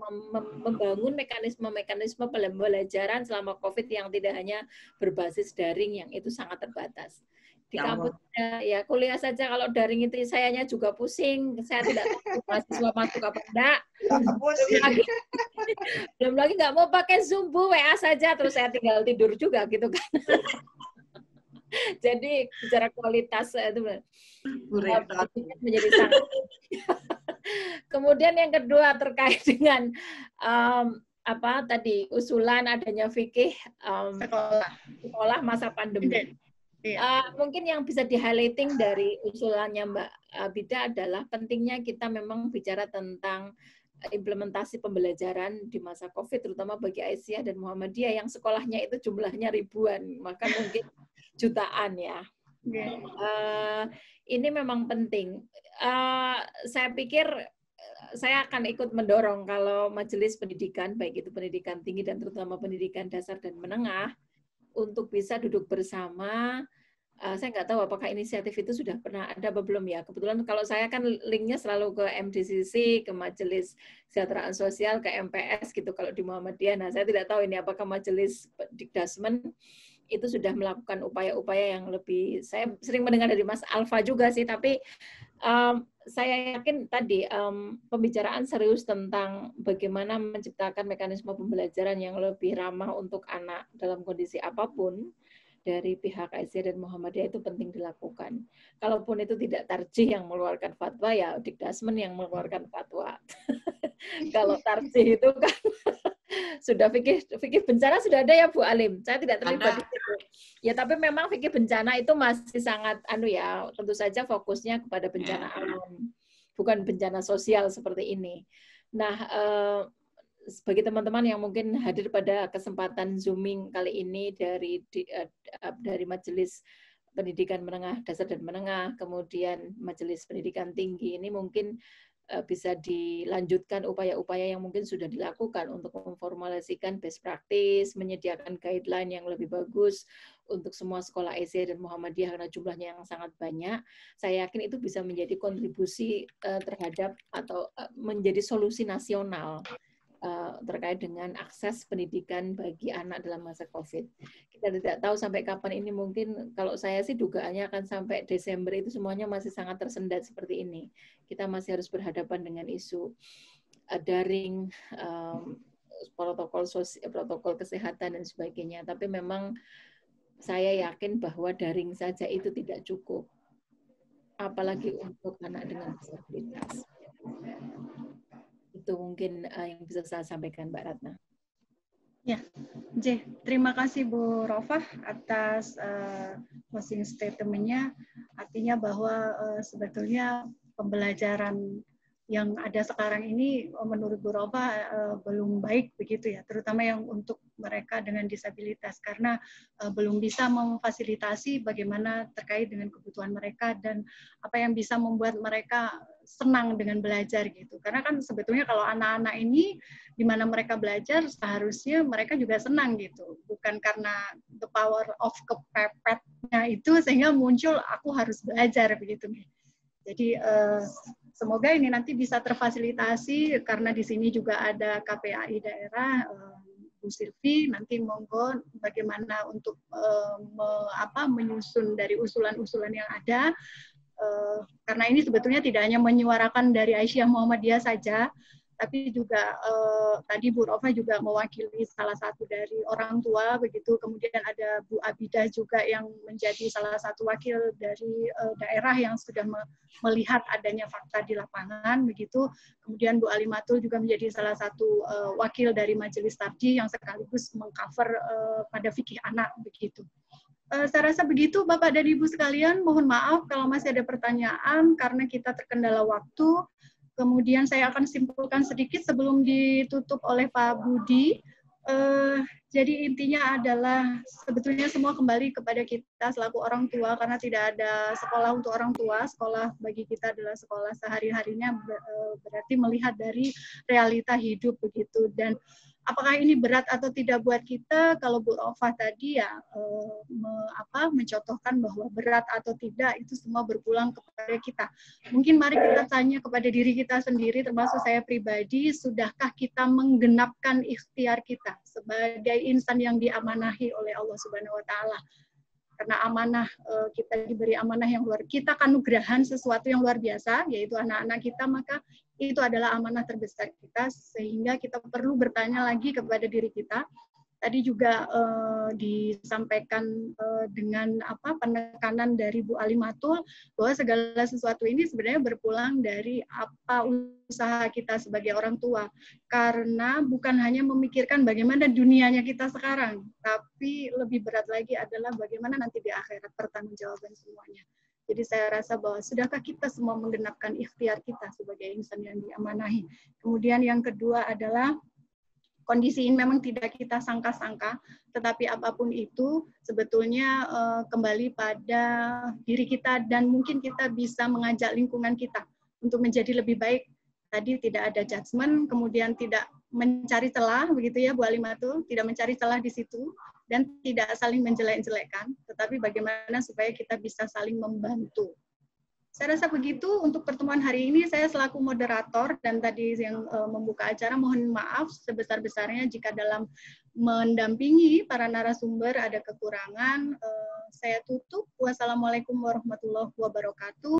membangun mekanisme-mekanisme pembelajaran selama COVID yang tidak hanya berbasis daring yang itu sangat terbatas. Di kampus ya kuliah saja kalau daring itu sayanya juga pusing, saya tidak tahu mahasiswa masuk apa enggak. Belum lagi nggak mau pakai Zoom, Bu, WA saja terus saya tinggal tidur juga gitu kan. Jadi bicara kualitas itu menjadi sangat. Kemudian yang kedua terkait dengan usulan adanya fikih sekolah masa pandemi. Mungkin yang bisa di-highlighting dari usulannya Mbak Bida adalah pentingnya kita memang bicara tentang implementasi pembelajaran di masa COVID, terutama bagi Aisyah dan Muhammadiyah yang sekolahnya itu jumlahnya ribuan, maka mungkin jutaan ya. Ini memang penting. Saya pikir saya akan ikut mendorong kalau majelis pendidikan, baik itu pendidikan tinggi dan terutama pendidikan dasar dan menengah, untuk bisa duduk bersama. Saya nggak tahu apakah inisiatif itu sudah pernah ada atau belum ya. Kebetulan kalau saya kan linknya selalu ke MDCC, ke Majelis Kesejahteraan Sosial, ke MPS gitu kalau di Muhammadiyah. Nah, saya tidak tahu ini apakah Majelis Dikdasmen itu sudah melakukan upaya-upaya yang lebih, saya sering mendengar dari Mas Alfa juga sih, tapi saya yakin tadi pembicaraan serius tentang bagaimana menciptakan mekanisme pembelajaran yang lebih ramah untuk anak dalam kondisi apapun dari pihak IC dan Muhammadiyah itu penting dilakukan. Kalaupun itu tidak tarjih yang mengeluarkan fatwa, ya Dikdasmen yang mengeluarkan fatwa. Kalau tarjih itu kan sudah fikih bencana sudah ada ya Bu Alim. Saya tidak terlibat di situ. Ya tapi memang fikih bencana itu masih sangat tentu saja fokusnya kepada bencana alam, bukan bencana sosial seperti ini. Nah, bagi teman-teman yang mungkin hadir pada kesempatan Zooming kali ini dari Majelis Pendidikan Menengah Dasar dan Menengah, kemudian Majelis Pendidikan Tinggi, ini mungkin bisa dilanjutkan upaya-upaya yang mungkin sudah dilakukan untuk memformulasikan best practice, menyediakan guideline yang lebih bagus untuk semua sekolah IC dan Muhammadiyah karena jumlahnya yang sangat banyak. Saya yakin itu bisa menjadi kontribusi terhadap atau menjadi solusi nasional terkait dengan akses pendidikan bagi anak dalam masa COVID. Kita tidak tahu sampai kapan ini, mungkin kalau saya sih dugaannya akan sampai Desember itu semuanya masih sangat tersendat seperti ini. Kita masih harus berhadapan dengan isu daring, protokol kesehatan dan sebagainya. Tapi memang saya yakin bahwa daring saja itu tidak cukup, apalagi untuk anak dengan disabilitas. Itu mungkin yang bisa saya sampaikan, Mbak Ratna. Ya, terima kasih Bu Rofah atas closing statement-nya. Artinya bahwa sebetulnya pembelajaran yang ada sekarang ini menurut Bu Rofah belum baik begitu ya, terutama yang untuk mereka dengan disabilitas karena belum bisa memfasilitasi bagaimana terkait dengan kebutuhan mereka dan apa yang bisa membuat mereka senang dengan belajar gitu. Karena kan sebetulnya kalau anak-anak ini di mana mereka belajar seharusnya mereka juga senang gitu. Bukan karena the power of kepepetnya itu sehingga muncul aku harus belajar begitu. Jadi semoga ini nanti bisa terfasilitasi karena di sini juga ada KPAI daerah, Bu Silvi, nanti monggo bagaimana untuk menyusun dari usulan-usulan yang ada. Karena ini sebetulnya tidak hanya menyuarakan dari Aisyah Muhammadiyah saja, tapi juga tadi Bu Rofa juga mewakili salah satu dari orang tua, begitu. Kemudian ada Bu Abidah juga yang menjadi salah satu wakil dari daerah yang sudah melihat adanya fakta di lapangan, begitu. Kemudian Bu Alimatul juga menjadi salah satu wakil dari Majelis Tarjih yang sekaligus mengcover pada fikih anak, begitu. Saya rasa begitu Bapak dan Ibu sekalian, mohon maaf kalau masih ada pertanyaan karena kita terkendala waktu. Kemudian saya akan simpulkan sedikit sebelum ditutup oleh Pak Budi. Jadi intinya adalah sebetulnya semua kembali kepada kita selaku orang tua karena tidak ada sekolah untuk orang tua. Sekolah bagi kita adalah sekolah sehari-harinya, berarti melihat dari realita hidup begitu. Dan apakah ini berat atau tidak buat kita? Kalau Bu Rofah tadi ya mencontohkan bahwa berat atau tidak itu semua berpulang kepada kita. Mungkin mari kita tanya kepada diri kita sendiri, termasuk saya pribadi, sudahkah kita menggenapkan ikhtiar kita sebagai insan yang diamanahi oleh Allah Subhanahu wa taala? Karena amanah, kita diberi amanah yang luar, kita kanugrahan sesuatu yang luar biasa, yaitu anak-anak kita, maka itu adalah amanah terbesar kita, sehingga kita perlu bertanya lagi kepada diri kita. Tadi juga disampaikan dengan penekanan dari Bu Alimatul bahwa segala sesuatu ini sebenarnya berpulang dari apa usaha kita sebagai orang tua. Karena bukan hanya memikirkan bagaimana dunianya kita sekarang, tapi lebih berat lagi adalah bagaimana nanti di akhirat pertanggungjawaban semuanya. Jadi saya rasa bahwa sudahkah kita semua menggenapkan ikhtiar kita sebagai insan yang diamanahi. Kemudian yang kedua adalah kondisi ini memang tidak kita sangka-sangka, tetapi apapun itu sebetulnya kembali pada diri kita dan mungkin kita bisa mengajak lingkungan kita untuk menjadi lebih baik. Tadi tidak ada judgement, kemudian tidak mencari celah, begitu ya Bu Alimatul, tidak mencari celah di situ, dan tidak saling menjelek-jelekkan, tetapi bagaimana supaya kita bisa saling membantu. Saya rasa begitu untuk pertemuan hari ini. Saya selaku moderator dan tadi yang membuka acara, mohon maaf sebesar-besarnya jika dalam mendampingi para narasumber ada kekurangan. Saya tutup. Wassalamualaikum warahmatullahi wabarakatuh.